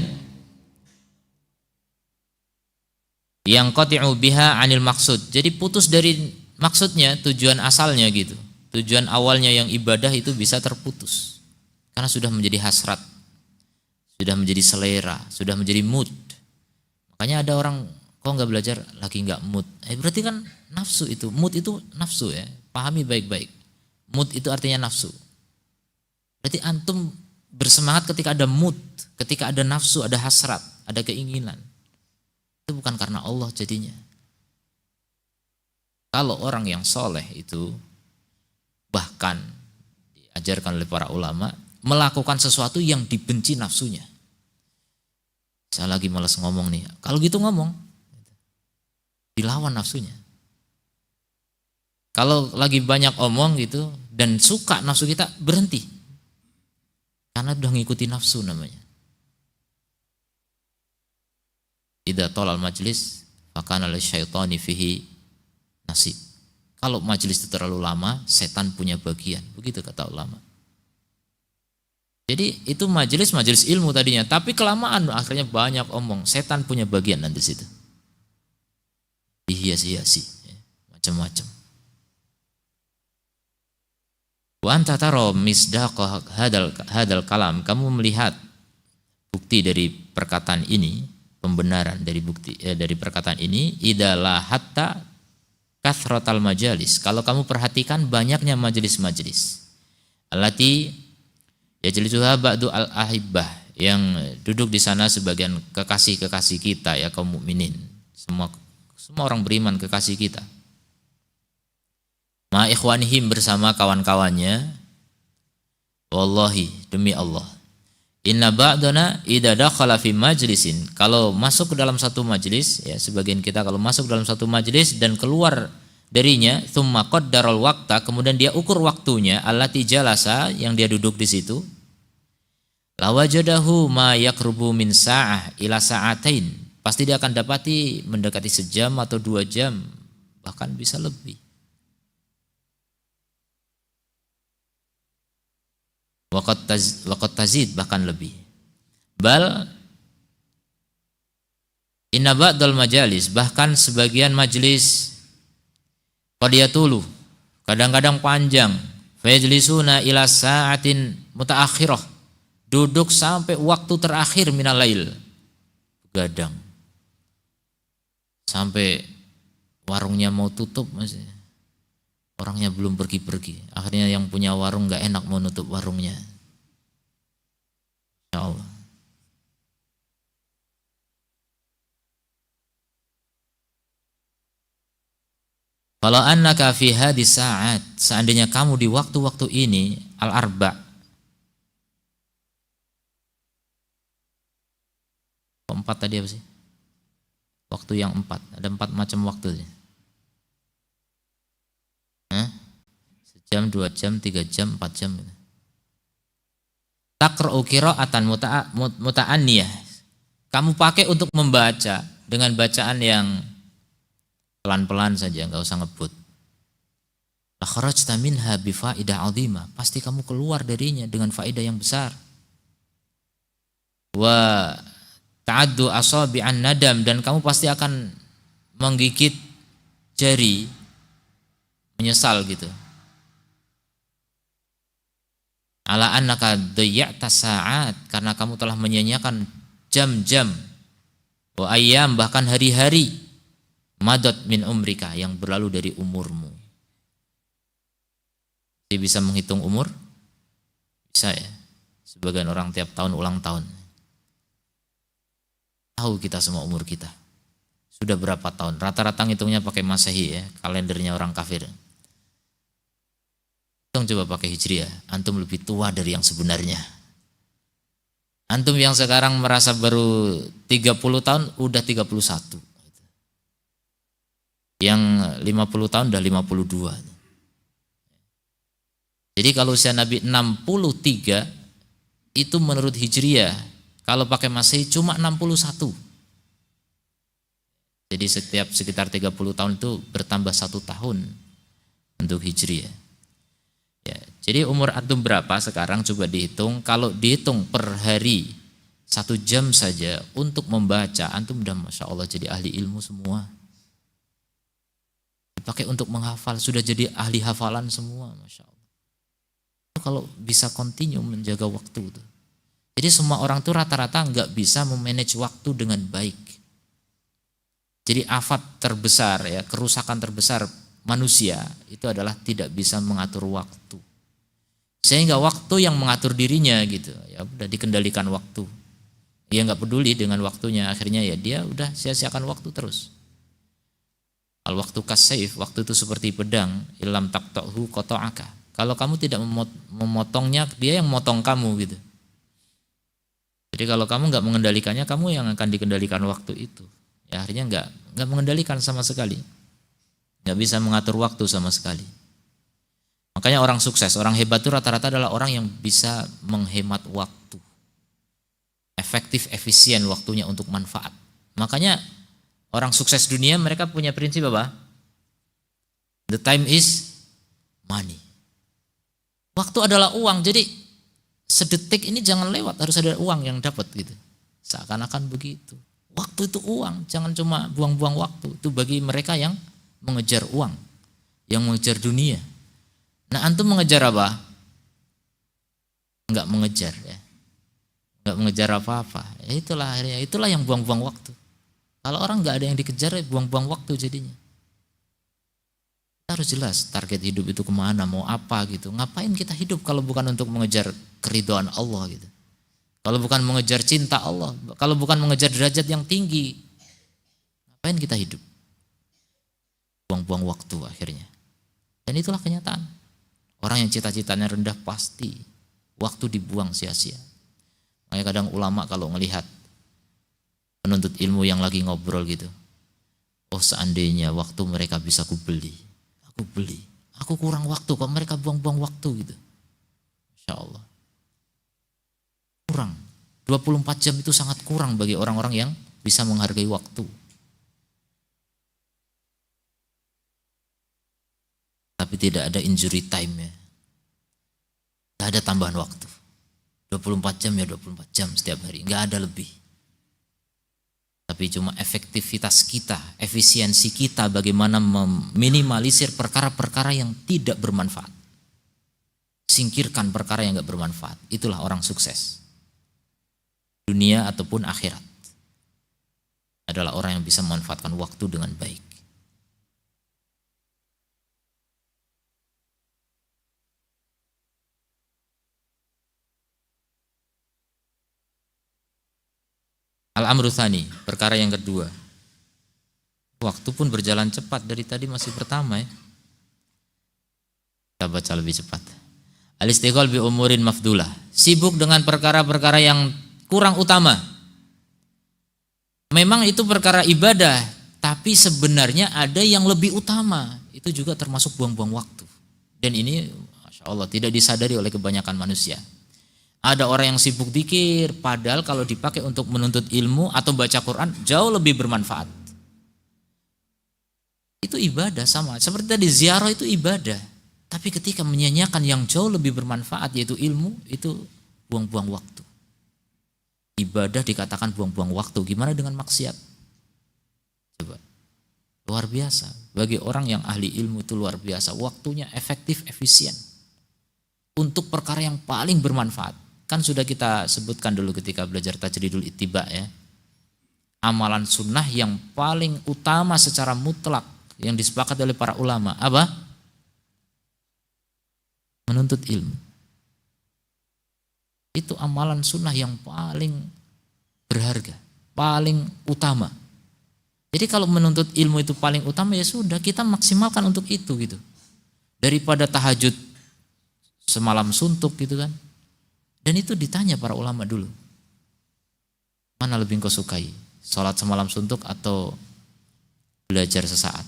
yang qati'u biha 'anil maksud. Jadi putus dari maksudnya, tujuan asalnya gitu. Tujuan awalnya yang ibadah itu bisa terputus. Karena sudah menjadi hasrat, sudah menjadi selera, sudah menjadi mood. Makanya ada orang kok enggak belajar lagi enggak mood. Berarti kan nafsu itu, mood itu nafsu ya. Pahami baik-baik. Mood itu artinya nafsu. Berarti antum bersemangat ketika ada mood, ketika ada nafsu, ada hasrat, ada keinginan. Itu bukan karena Allah jadinya. Kalau orang yang soleh itu bahkan diajarkan oleh para ulama melakukan sesuatu yang dibenci nafsunya. Saya lagi malas ngomong nih. Kalau gitu ngomong, dilawan nafsunya. Kalau lagi banyak omong gitu dan suka nafsu kita, berhenti. Karena udah ngikuti nafsu namanya. Idza talal majlis fakana lisyaitani fihi nasib. Kalau majlis itu terlalu lama, setan punya bagian. Begitu kata ulama. Jadi itu majelis ilmu tadinya, tapi kelamaan akhirnya banyak omong. Setan punya bagian nanti situ. Dihias-hiasi, ya, macam-macam. Wa anta tara misdaqa hadal kalam. Kamu melihat bukti dari perkataan ini, pembenaran dari bukti dari perkataan ini, idalah hatta kathratal majalis. Kalau kamu perhatikan banyaknya majelis-majelis. Allati yajlisuha ba'du al-ahibbah, yang duduk di sana sebagian kekasih-kekasih kita ya kaum mukminin. Semua orang beriman kekasih kita. Ma ikhwanihim, bersama kawan-kawannya. Wallahi, demi Allah. Inna ba'dana idza dakhala fi majlisin, kalau masuk ke dalam satu majlis ya, sebagian kita kalau masuk dalam satu majlis dan keluar darinya, tsumma qaddaral waqta, kemudian dia ukur waktunya, allati jalasa, yang dia duduk di situ, lawajadahu ma yaqrubu min sa'ah ila sa'atain, pasti dia akan dapati mendekati sejam atau 2 jam, bahkan bisa lebih. Waqat tazid, bahkan lebih. Bal inna ba'dal majalis, bahkan sebagian majlis qadiyatulu, kadang-kadang panjang, fayajlisuna ila sa'atin mutaakhirah, duduk sampai waktu terakhir minal lail, begadang sampai warungnya mau tutup, masih orangnya belum pergi-pergi, akhirnya yang punya warung gak enak mau nutup warungnya. Ya Allah. Kalau annaka fi hadis saat, seandainya kamu di waktu-waktu ini, al-arba, keempat tadi apa sih? Waktu yang 4, ada 4 macam waktu. Sejam, 2 jam, 3 jam, 4 jam. Taqra'u qira'atan muta'anniyah, kamu pakai untuk membaca dengan bacaan yang pelan-pelan saja, enggak usah ngebut. La kharajta minha bi faidah 'azimah, pasti kamu keluar darinya dengan faedah yang besar. Wa ta'addu asabi'an nadam, dan kamu pasti akan menggigit jari menyesal gitu. Ala annaka dayya'ta sa'at, karena kamu telah menyia-nyiakan jam-jam, wa ayyam, bahkan hari-hari, madad min umrika, yang berlalu dari umurmu. Jadi bisa menghitung umur? Bisa ya. Sebagian orang tiap tahun ulang tahun. Tahu kita semua umur kita. Sudah berapa tahun? Rata-rata ngitungnya pakai Masehi ya, kalendernya orang kafir. Hitung coba pakai Hijriah, antum lebih tua dari yang sebenarnya. Antum yang sekarang merasa baru 30 tahun udah 31. Yang 50 tahun udah 52. Jadi kalau usia Nabi 63, itu menurut Hijriah, kalau pakai Masehi cuma 61. Jadi setiap sekitar 30 tahun itu bertambah 1 tahun untuk Hijriah. Ya, jadi umur antum berapa sekarang, coba dihitung. Kalau dihitung per hari 1 jam saja untuk membaca, antum udah Masya Allah jadi ahli ilmu semua. Dipakai untuk menghafal, sudah jadi ahli hafalan semua, Masya Allah. Kalau bisa continue menjaga waktu itu. Jadi semua orang tuh rata-rata nggak bisa memanage waktu dengan baik. Jadi afat terbesar ya, kerusakan terbesar manusia itu adalah tidak bisa mengatur waktu. Sehingga waktu yang mengatur dirinya gitu, ya udah dikendalikan waktu. Dia nggak peduli dengan waktunya, akhirnya ya dia udah sia-siakan waktu terus. Al waktu kasayf, waktu itu seperti pedang, ilam taqta'hu qata'aka. Kalau kamu tidak memotongnya, dia yang memotong kamu gitu. Jadi kalau kamu nggak mengendalikannya, kamu yang akan dikendalikan waktu itu. Ya akhirnya nggak mengendalikan sama sekali, nggak bisa mengatur waktu sama sekali. Makanya orang sukses, orang hebat itu rata-rata adalah orang yang bisa menghemat waktu, efektif, efisien waktunya untuk manfaat. Makanya orang sukses dunia mereka punya prinsip apa? The time is money. Waktu adalah uang, jadi sedetik ini jangan lewat, harus ada uang yang dapat gitu. Seakan-akan begitu. Waktu itu uang, jangan cuma buang-buang waktu. Itu bagi mereka yang mengejar uang, yang mengejar dunia. Nah antum mengejar apa? Enggak mengejar ya. Enggak mengejar apa-apa. Ya itulah akhirnya, itulah yang buang-buang waktu. Kalau orang enggak ada yang dikejar, ya buang-buang waktu jadinya. Kita harus jelas target hidup itu kemana, mau apa gitu. Ngapain kita hidup kalau bukan untuk mengejar keridhaan Allah gitu. Kalau bukan mengejar cinta Allah, kalau bukan mengejar derajat yang tinggi, ngapain kita hidup? Buang-buang waktu akhirnya. Dan itulah kenyataan. Orang yang cita-citanya rendah pasti waktu dibuang sia-sia. Makanya kadang ulama kalau melihat penuntut ilmu yang lagi ngobrol gitu, oh seandainya waktu mereka bisa kubeli, aku beli. Aku kurang waktu kok mereka buang-buang waktu gitu. Masya Allah. Kurang. 24 jam itu sangat kurang bagi orang-orang yang bisa menghargai waktu. Tapi tidak ada injury time ya. Tidak ada tambahan waktu. 24 jam ya 24 jam setiap hari. Nggak ada lebih. Tapi cuma efektivitas kita, efisiensi kita bagaimana meminimalisir perkara-perkara yang tidak bermanfaat. Singkirkan perkara yang nggak bermanfaat. Itulah orang sukses. Dunia ataupun akhirat. Adalah orang yang bisa memanfaatkan waktu dengan baik. Al-amru tsani, perkara yang kedua. Waktu pun berjalan cepat, dari tadi masih pertama ya. Kita baca lebih cepat. Al-istighal bi umurin mafdulah, sibuk dengan perkara-perkara yang kurang utama. Memang itu perkara ibadah, tapi sebenarnya ada yang lebih utama. Itu juga termasuk buang-buang waktu. Dan ini Masya Allah tidak disadari oleh kebanyakan manusia. Ada orang yang sibuk dzikir, padahal kalau dipakai untuk menuntut ilmu atau baca Quran jauh lebih bermanfaat. Itu ibadah sama. Seperti tadi ziarah itu ibadah. Tapi ketika menyanyiakan yang jauh lebih bermanfaat yaitu ilmu, itu buang-buang waktu. Ibadah dikatakan buang-buang waktu. Gimana dengan maksiat? Coba. Luar biasa. Bagi orang yang ahli ilmu itu luar biasa. Waktunya efektif, efisien. Untuk perkara yang paling bermanfaat. Kan sudah kita sebutkan dulu ketika belajar tajridul ittiba ya. Amalan sunnah yang paling utama secara mutlak yang disepakati oleh para ulama apa? Menuntut ilmu. Itu amalan sunnah yang paling berharga, paling utama. Jadi kalau menuntut ilmu itu paling utama ya sudah kita maksimalkan untuk itu gitu. Daripada tahajud semalam suntuk gitu kan. Dan itu ditanya para ulama dulu. Mana lebih engkau sukai? Salat semalam suntuk atau belajar sesaat?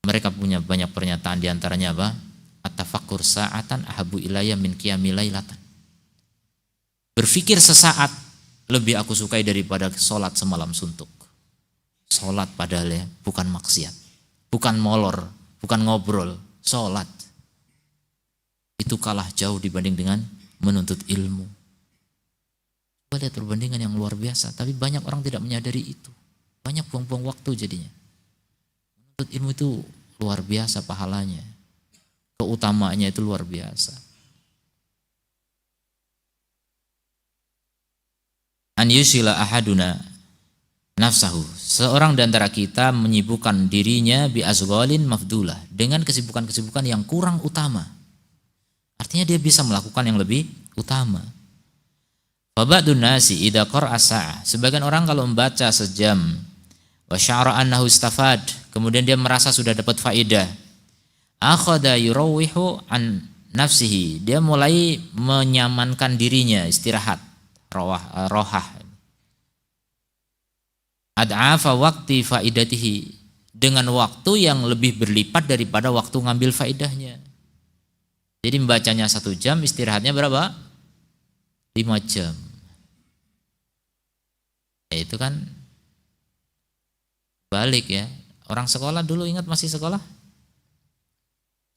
Mereka punya banyak pernyataan, diantaranya apa? At-tafakkur sa'atan ahabu ilayya min qiyamil lailatan. Berpikir sesaat lebih aku sukai daripada salat semalam suntuk. Salat padahal ya, bukan maksiat. Bukan molor, bukan ngobrol, salat. Itu kalah jauh dibanding dengan menuntut ilmu. Coba lihat perbandingan yang luar biasa. Tapi banyak orang tidak menyadari itu. Banyak buang-buang waktu jadinya. Menuntut ilmu itu luar biasa pahalanya. Keutamaannya itu luar biasa. An yusila ahaduna nafsahu. Seorang di antara kita menyibukkan dirinya bi asghalin mafdulah. Dengan kesibukan-kesibukan yang kurang utama. Artinya dia bisa melakukan yang lebih utama. Fabadun nasi idza qara'a sa'ah. Sebagian orang kalau membaca sejam wa sya'ara annahu istafad, kemudian dia merasa sudah dapat faedah. Akhadha yurawwihu an nafsihi. Dia mulai menyamankan dirinya, istirahat, rohah. Ad'afa waqti faidatihi. Dengan waktu yang lebih berlipat daripada waktu ngambil faedahnya. Jadi membacanya 1 jam, istirahatnya berapa? 5 jam. Ya itu kan balik ya. Orang sekolah dulu ingat masih sekolah?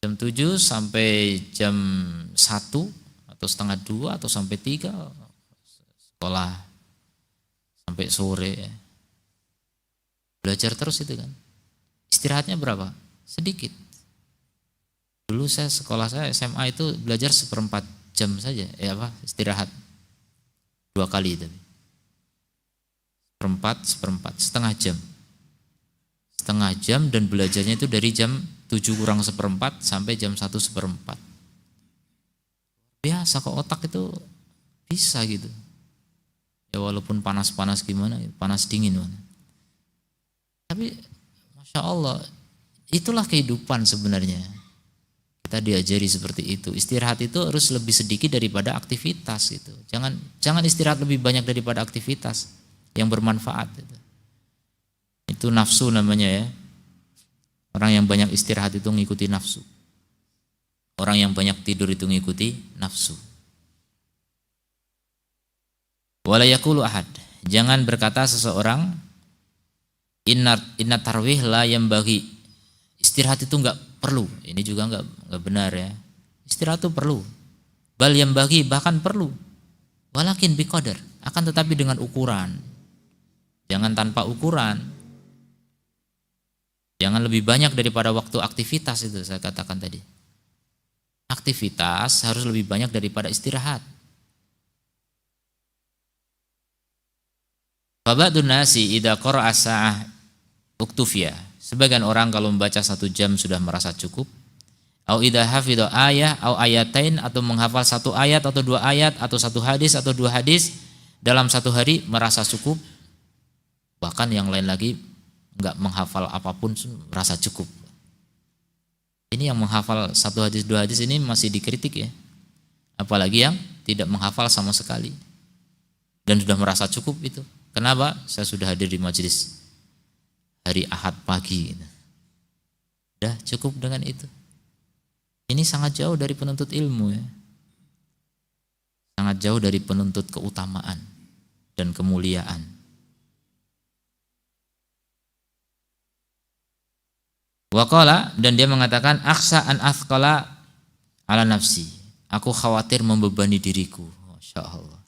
Jam 7 sampai jam 1 atau setengah 2 atau sampai 3 sekolah sampai sore ya. Belajar terus itu kan. Istirahatnya berapa? Sedikit. Dulu sekolah saya SMA itu belajar 1/4 jam saja, istirahat 2 kali itu. 1/4, setengah jam. Setengah jam dan belajarnya itu dari jam 7 kurang 1/4 sampai jam 1/4. Biasa kok otak itu bisa gitu. Ya walaupun panas-panas gimana, panas dingin mana. Tapi Masya Allah, itulah kehidupan sebenarnya. Kita diajari seperti itu. Istirahat itu harus lebih sedikit daripada aktivitas gitu. Jangan istirahat lebih banyak daripada aktivitas yang bermanfaat gitu. Itu nafsu namanya ya. Orang yang banyak istirahat itu ngikuti nafsu. Orang yang banyak tidur itu ngikuti nafsu. Wala yaqulu ahad. Jangan berkata seseorang inna tarwih la yambaghi. Istirahat itu enggak perlu. Ini juga enggak benar ya. Istirahat itu perlu. Bal yambaghi, bahkan perlu. Walakin biqadar, akan tetapi dengan ukuran. Jangan tanpa ukuran. Jangan lebih banyak daripada waktu aktivitas, itu saya katakan tadi. Aktivitas harus lebih banyak daripada istirahat. Fabadun nasi idza qara'a sa'ah uktufia. Sebagian orang kalau membaca 1 jam sudah merasa cukup. Au idza hafidha ayah au ayatain, atau menghafal 1 ayat atau 2 ayat atau 1 hadis atau 2 hadis dalam 1 hari merasa cukup. Bahkan yang lain lagi enggak menghafal apapun merasa cukup. Ini yang menghafal 1 hadis 2 hadis ini masih dikritik ya. Apalagi yang tidak menghafal sama sekali dan sudah merasa cukup itu. Kenapa? Saya sudah hadir di majelis hari Ahad pagi. Sudah cukup dengan itu. Ini sangat jauh dari penuntut ilmu ya. Sangat jauh dari penuntut keutamaan dan kemuliaan. Waqala, dan dia mengatakan akhsa an athqala ala nafsi. Aku khawatir membebani diriku. Masya Allah.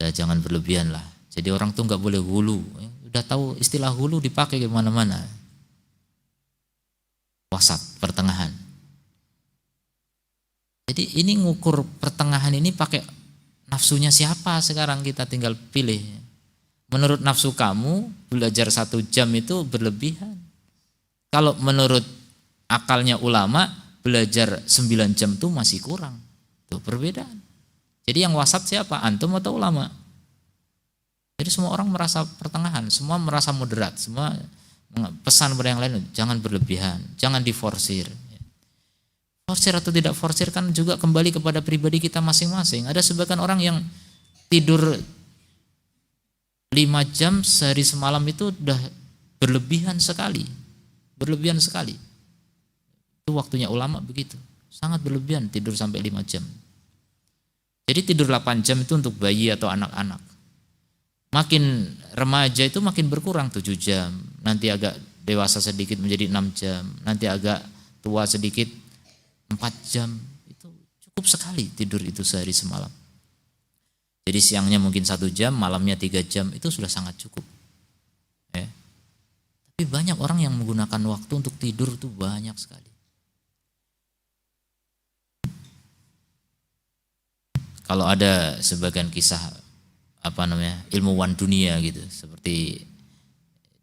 Ya, jangan berlebihan lah. Jadi orang tuh nggak boleh hulu. Udah tahu istilah hulu dipakai kemana-mana. Wasat, pertengahan. Jadi ini ngukur pertengahan ini pakai nafsunya siapa sekarang, kita tinggal pilih. Menurut nafsu kamu belajar 1 jam itu berlebihan. Kalau menurut akalnya ulama belajar 9 jam itu masih kurang. Itu perbedaan. Jadi yang wasat siapa? Antum atau ulama? Jadi semua orang merasa pertengahan, semua merasa moderat, semua pesan pada yang lain jangan berlebihan, jangan diforsir. Forsir atau tidak forsir kan juga kembali kepada pribadi kita masing-masing. Ada sebagian orang yang tidur 5 jam sehari semalam itu udah berlebihan sekali. Berlebihan sekali. Itu waktunya ulama begitu. Sangat berlebihan tidur sampai 5 jam. Jadi tidur 8 jam itu untuk bayi atau anak-anak. Makin remaja itu makin berkurang 7 jam. Nanti agak dewasa sedikit menjadi 6 jam. Nanti agak tua sedikit 4 jam. Itu cukup sekali tidur itu sehari semalam. Jadi siangnya mungkin 1 jam, malamnya 3 jam, itu sudah sangat cukup. Tapi banyak orang yang menggunakan waktu untuk tidur itu banyak sekali. Kalau ada sebagian kisah ilmuwan dunia gitu, seperti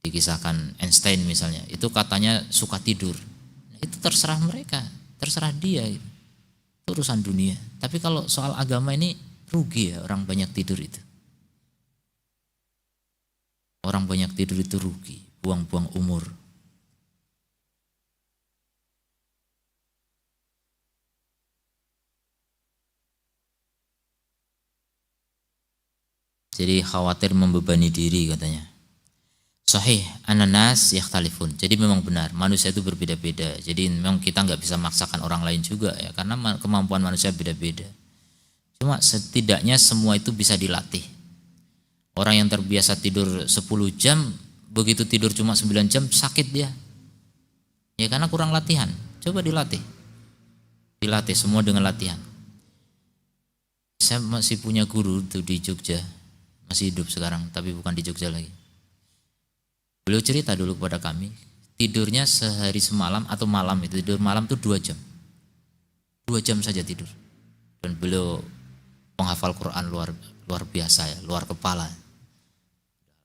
dikisahkan Einstein misalnya, itu katanya suka tidur. Itu terserah mereka, terserah dia gitu. Itu urusan dunia. Tapi kalau soal agama ini rugi ya orang banyak tidur itu. Orang banyak tidur itu rugi, buang-buang umur. Jadi khawatir membebani diri katanya. Sahih, ananas yakhtalifun. Jadi memang benar, manusia itu berbeda-beda. Jadi memang kita nggak bisa maksakan orang lain juga ya, karena kemampuan manusia beda-beda. Cuma setidaknya semua itu bisa dilatih. Orang yang terbiasa tidur 10 jam, begitu tidur cuma 9 jam sakit dia. Ya karena kurang latihan. Coba dilatih. Dilatih semua dengan latihan. Saya masih punya guru tuh di Jogja. Masih hidup sekarang, tapi bukan di Jogja lagi. Beliau cerita dulu kepada kami, tidurnya sehari semalam atau malam itu, tidur malam itu 2 jam. 2 jam saja tidur. Dan beliau penghafal Quran luar biasa ya, luar kepala.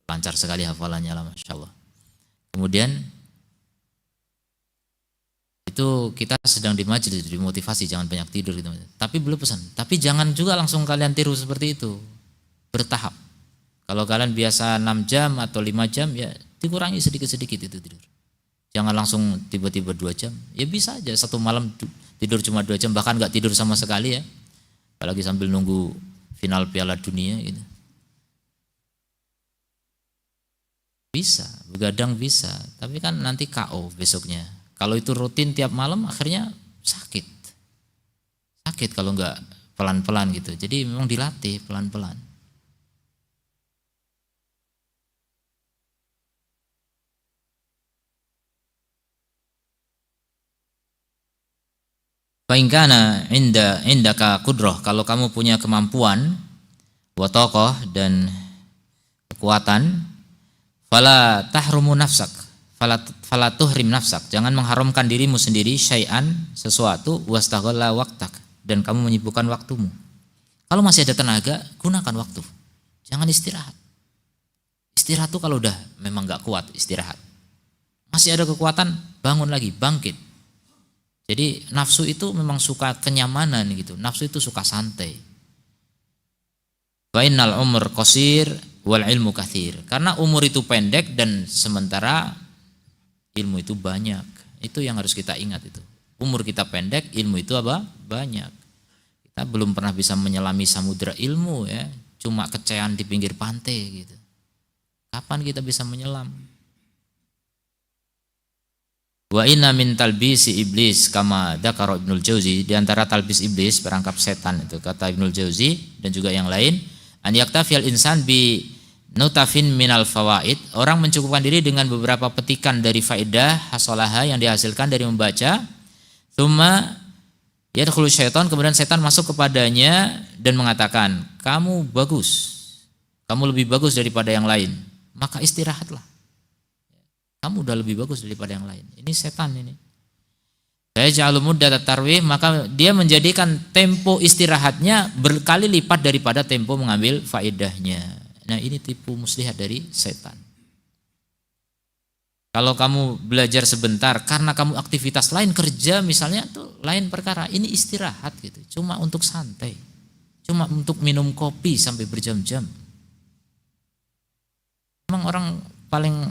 Lancar sekali hafalannya lah, Masya Allah. Kemudian itu kita sedang di majelis, dimotivasi jangan banyak tidur gitu. Tapi beliau pesan, tapi jangan juga langsung kalian tiru seperti itu. Bertahap. Kalau kalian biasa 6 jam atau 5 jam ya dikurangi sedikit-sedikit itu tidur. Jangan langsung tiba-tiba 2 jam. Ya bisa aja 1 malam tidur cuma 2 jam, bahkan gak tidur sama sekali ya. Apalagi sambil nunggu final Piala Dunia gitu. Bisa, begadang bisa, tapi kan nanti KO besoknya. Kalau itu rutin tiap malam akhirnya sakit. Sakit kalau enggak pelan-pelan gitu. Jadi memang dilatih pelan-pelan. Fa in kana indaka qudrah, kalau kamu punya kemampuan wa taqah dan kekuatan, fala tahrumu nafsak, fala tuhrim nafsak, jangan mengharamkan dirimu sendiri syai'an, sesuatu, wastaghalla waqtak, dan kamu menyibukkan waktumu. Kalau masih ada tenaga, gunakan waktu. Jangan istirahat. Istirahat tuh kalau udah memang enggak kuat, istirahat. Masih ada kekuatan, bangun lagi, bangkit. Jadi nafsu itu memang suka kenyamanan gitu. Nafsu itu suka santai. Wa innal umur qasir wal ilmu katsir. Karena umur itu pendek dan sementara ilmu itu banyak. Itu yang harus kita ingat itu. Umur kita pendek, ilmu itu apa? Banyak. Kita belum pernah bisa menyelami samudra ilmu ya. Cuma kecean di pinggir pantai gitu. Kapan kita bisa menyelam? Wa inna min talbisi iblis kama dzakara Ibnul Jauzi, di antara talbis iblis, perangkap setan itu kata Ibnul Jauzi dan juga yang lain, an yaktafiyal insan bi nutafin minal fawaid, orang mencukupkan diri dengan beberapa petikan dari faedah hasolaha yang dihasilkan dari membaca, tsumma yadkhulu syaitan, kemudian setan masuk kepadanya dan mengatakan, kamu bagus, kamu lebih bagus daripada yang lain, maka istirahatlah. Kamu udah lebih bagus daripada yang lain. Ini setan ini. Saya ja'alu muddat tarwih, maka dia menjadikan tempo istirahatnya berkali lipat daripada tempo mengambil faedahnya. Nah, ini tipu muslihat dari setan. Kalau kamu belajar sebentar karena kamu aktivitas lain, kerja misalnya, tuh lain perkara. Ini istirahat gitu. Cuma untuk santai. Cuma untuk minum kopi sampai berjam-jam. Memang orang paling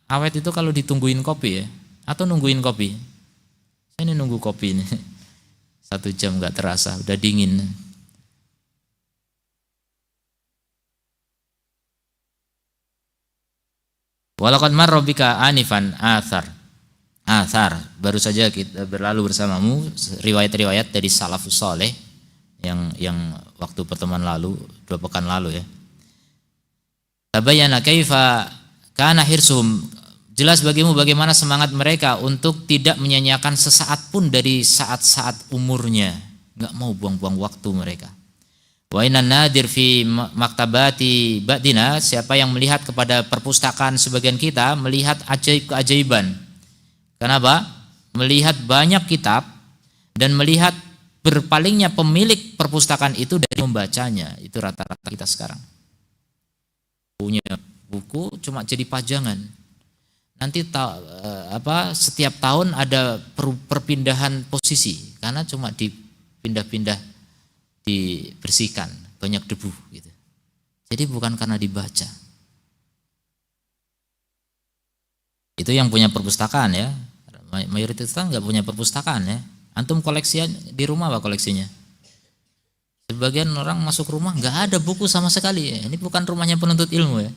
awet itu kalau ditungguin kopi ya, atau nungguin kopi. Saya ini nunggu kopi ini 1 jam nggak terasa, udah dingin. Walaqad marra bika anifan athar, baru saja kita berlalu bersamamu riwayat-riwayat dari salafus saleh yang waktu pertemuan lalu 2 pekan lalu ya. Tabayyana kaifa kana hirsum, jelas bagimu bagaimana semangat mereka untuk tidak menyanyiakan sesaat pun dari saat-saat umurnya, enggak mau buang-buang waktu mereka. Wa innan nadir fi maktabati ba'dina, siapa yang melihat kepada perpustakaan sebagian kita, melihat keajaiban. Kenapa? Melihat banyak kitab dan melihat berpalingnya pemilik perpustakaan itu dari membacanya. Itu rata-rata kita sekarang. Punya buku cuma jadi pajangan. Nanti setiap tahun ada perpindahan posisi karena cuma dipindah-pindah, dibersihkan, banyak debu gitu. Jadi bukan karena dibaca. Itu yang punya perpustakaan ya. Mayoritas kita nggak punya perpustakaan ya. Antum koleksinya di rumah apa koleksinya? Sebagian orang masuk rumah nggak ada buku sama sekali ya. Ini bukan rumahnya penuntut ilmu ya.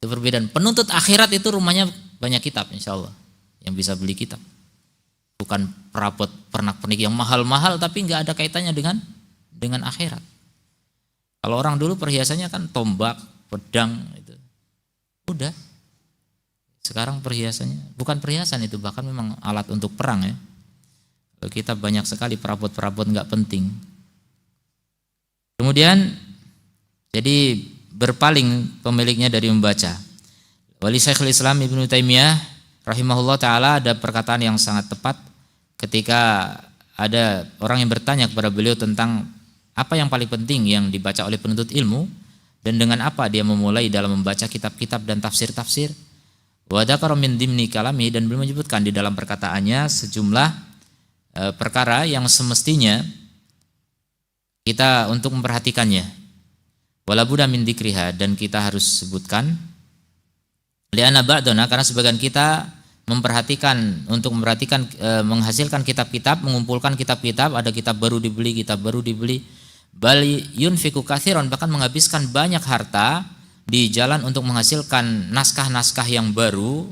Itu perbedaan. Penuntut akhirat itu rumahnya banyak kitab insya Allah, yang bisa beli kitab. Bukan perabot pernak-pernik yang mahal-mahal tapi nggak ada kaitannya dengan akhirat. Kalau orang dulu perhiasannya kan tombak, pedang itu. Udah. Sekarang perhiasannya bukan perhiasan itu, bahkan memang alat untuk perang ya. Kalau kita banyak sekali perabot-perabot nggak penting. Kemudian jadi berpaling pemiliknya dari membaca. Wali Syekhul Islam Ibnu Taimiyah rahimahullah ta'ala ada perkataan yang sangat tepat ketika ada orang yang bertanya kepada beliau tentang apa yang paling penting yang dibaca oleh penuntut ilmu dan dengan apa dia memulai dalam membaca kitab-kitab dan tafsir-tafsir. Wa dzakara min dimni kalami, dan beliau menyebutkan di dalam perkataannya sejumlah perkara yang semestinya kita untuk memperhatikannya. Wala budda min dzikriha, dan kita harus sebutkan li'anna ba'dana, karena sebagian kita memperhatikan menghasilkan kitab-kitab, mengumpulkan kitab-kitab, ada kitab baru dibeli, bal yunfiku katsiran, bahkan menghabiskan banyak harta di jalan untuk menghasilkan naskah-naskah yang baru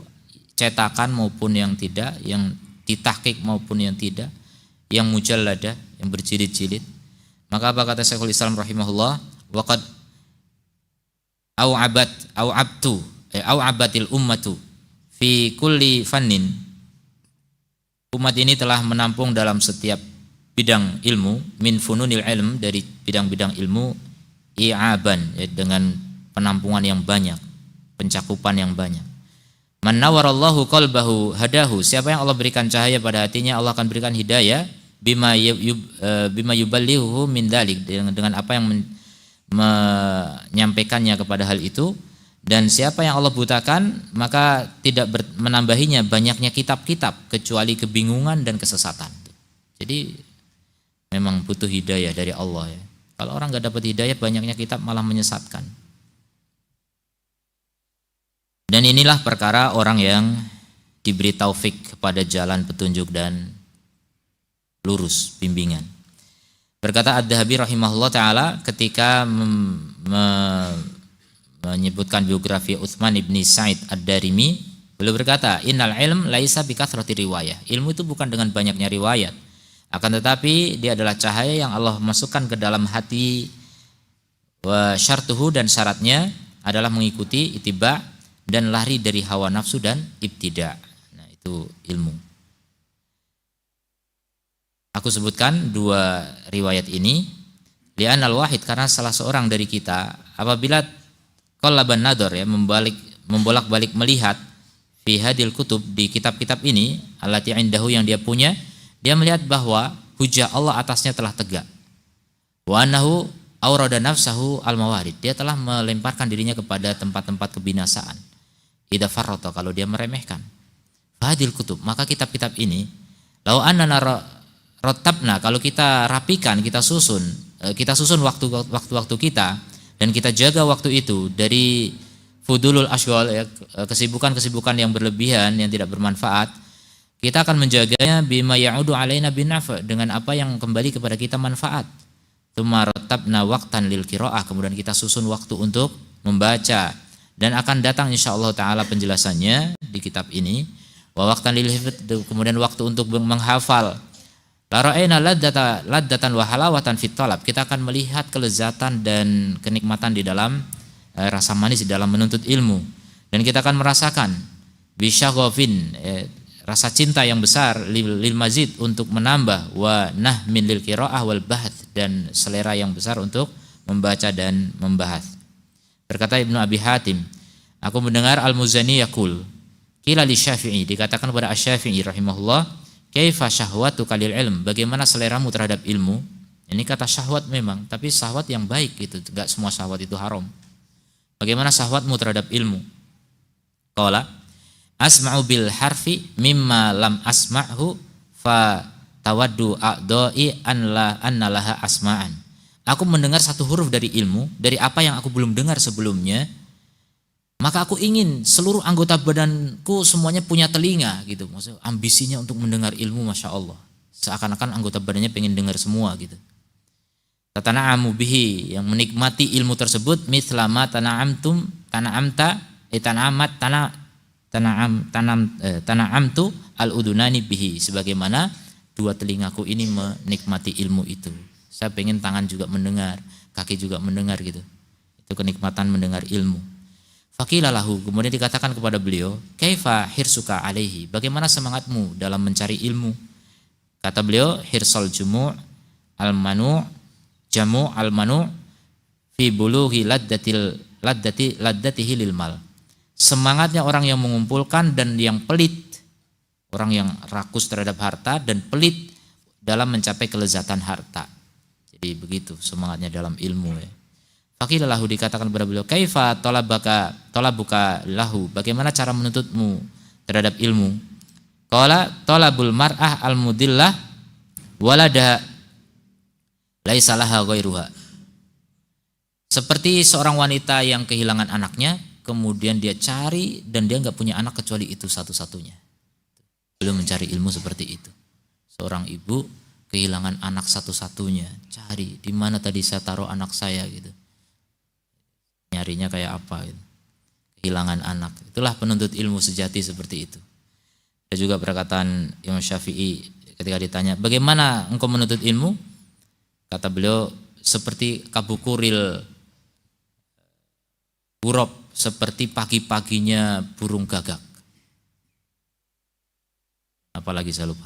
cetakan maupun yang tidak, yang ditahqiq maupun yang tidak, yang mujalladah, yang berjilid-jilid. Maka apa kata Syekhul Islam rahimahullah? Waqad au'abatil ummatu fi kulli fannin. Umat ini telah menampung dalam setiap bidang ilmu, min fununil ilm, dari bidang-bidang ilmu, i'aban, ya, dengan penampungan yang banyak, pencakupan yang banyak. Man nawarallahu qalbahu hadahu, siapa yang Allah berikan cahaya pada hatinya, Allah akan berikan hidayah, bima yuballighu min dzalik, dengan apa yang menyampaikannya kepada hal itu. Dan siapa yang Allah butakan, maka tidak menambahinya banyaknya kitab-kitab, kecuali kebingungan dan kesesatan. Jadi memang butuh hidayah dari Allah, ya. Kalau orang nggak dapat hidayah, banyaknya kitab malah menyesatkan. Dan inilah perkara orang yang diberi taufik kepada jalan petunjuk dan lurus bimbingan. Berkata Ad-Dhahabi rahimahullah ta'ala ketika menyebutkan biografi Utsman ibni Sa'id Ad-Darimi, beliau berkata, innal ilm laisa bikathrati riwayah. Ilmu itu bukan dengan banyaknya riwayat, akan tetapi dia adalah cahaya yang Allah masukkan ke dalam hati. Wa syartuhu, dan syaratnya adalah mengikuti ittiba dan lari dari hawa nafsu dan ibtida. Nah, itu ilmu. Aku sebutkan dua riwayat ini li'anal wahid, karena salah seorang dari kita apabila qallaban nadhar, ya, membolak-balik melihat fi hadil kutub, di kitab-kitab ini, allati indahu, yang dia punya, dia melihat bahwa hujah Allah atasnya telah tegak. Wa annahu awrada nafsahu al-mawarid, dia telah melemparkan dirinya kepada tempat-tempat kebinasaan. Idza farrata, kalau dia meremehkan. Hadil kutub, maka kitab-kitab ini, lau annana rattabna, kalau kita rapikan, kita susun waktu-waktu kita, dan kita jaga waktu itu dari fudulul ashghal, ya, kesibukan-kesibukan yang berlebihan yang tidak bermanfaat, kita akan menjaganya bima ya'udu alaina binafa, dengan apa yang kembali kepada kita manfaat. Tsumma rattabna waqtan lil qiraah, kemudian kita susun waktu untuk membaca, dan akan datang insyaallah taala penjelasannya di kitab ini. Wa waqtan lil hifdz, kemudian waktu untuk menghafal. La ra'ayna laddatan wa halawatan fit talab, kita akan melihat kelezatan dan kenikmatan di dalam rasa manis di dalam menuntut ilmu, dan kita akan merasakan bisyaghafin, rasa cinta yang besar lil mazid, untuk menambah, wa nahmin lil qiraah wal bahth, dan selera yang besar untuk membaca dan membahas. Berkata Ibnu Abi Hatim, aku mendengar Al-Muzani yaqul, qila li Syafi'i, dikatakan kepada Asy-Syafi'i rahimahullah, kaifa syahwatuka lil ilm, bagaimana seleramu terhadap ilmu? Ini kata syahwat memang, tapi syahwat yang baik gitu, enggak semua syahwat itu haram. Bagaimana syahwatmu terhadap ilmu? Qala asma'u bil harfi mimma lam asma'hu fa tawaddu a'dha'i anna laha asma'an. Aku mendengar satu huruf dari ilmu, dari apa yang aku belum dengar sebelumnya, maka aku ingin seluruh anggota badanku semuanya punya telinga gitu. Maksudnya ambisinya untuk mendengar ilmu, Masya Allah. Seakan-akan anggota badannya pengen dengar semua gitu. Tatana'amu bihi, yang menikmati ilmu tersebut, mithlama tana'amtu al-udunani bihi, sebagaimana dua telingaku ini menikmati ilmu itu. Saya pengen tangan juga mendengar, kaki juga mendengar gitu. Itu kenikmatan mendengar ilmu. Faqila lahu, kemudian dikatakan kepada beliau, kaifa hirsuka alaihi, bagaimana semangatmu dalam mencari ilmu? Kata beliau, hirsal jamu al-manu fi bulughi laddatihi lil mal. Semangatnya orang yang mengumpulkan dan yang pelit, orang yang rakus terhadap harta dan pelit dalam mencapai kelezatan harta. Jadi begitu semangatnya dalam ilmu, ya. Faqila lahu, dikatakan kepada beliau, kaifa talabuka lahu, bagaimana cara menuntutmu terhadap ilmu? Qala talabul mar'ah al-mudillah walada laisa laha ghairuha. Seperti seorang wanita yang kehilangan anaknya, kemudian dia cari dan dia enggak punya anak kecuali itu satu-satunya. Belum mencari ilmu seperti itu. Seorang ibu kehilangan anak satu-satunya, cari di mana tadi saya taruh anak saya gitu. Nyarinya kayak apa gitu. kehilangan anak. Itulah penuntut ilmu sejati seperti itu. Ada juga perkataan Imam Syafi'i ketika ditanya, bagaimana engkau menuntut ilmu? Kata beliau, seperti kabukuril burop, seperti pagi-paginya burung gagak. Apalagi saya lupa.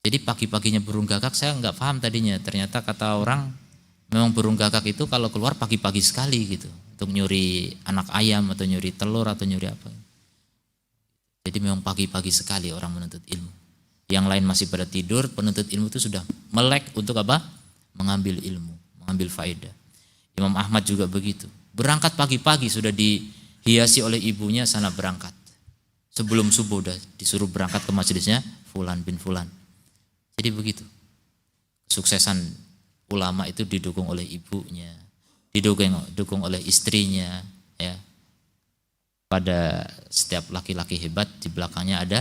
Jadi pagi-paginya burung gagak saya nggak paham tadinya. Ternyata kata orang, memang burung gagak itu kalau keluar pagi-pagi sekali gitu. Untuk nyuri anak ayam atau nyuri telur atau nyuri apa. Jadi memang pagi-pagi sekali orang menuntut ilmu. Yang lain masih pada tidur, penuntut ilmu itu sudah melek untuk apa? Mengambil ilmu, mengambil faedah. Imam Ahmad juga begitu. Berangkat pagi-pagi sudah dihiasi oleh ibunya sana berangkat. Sebelum subuh udah disuruh berangkat ke majelisnya Fulan bin Fulan. Jadi begitu. Kesuksesan ulama itu didukung oleh ibunya, didukung oleh istrinya, ya. Pada setiap laki-laki hebat di belakangnya ada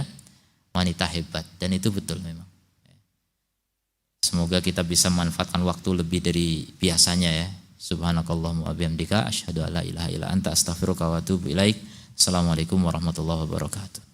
wanita hebat, dan itu betul memang. Semoga kita bisa manfaatkan waktu lebih dari biasanya ya. Subhanakallahumma wa bihamdika asyhadu an la ilaha illa anta astaghfiruka wa atubu ilaik. Assalamualaikum warahmatullahi wabarakatuh.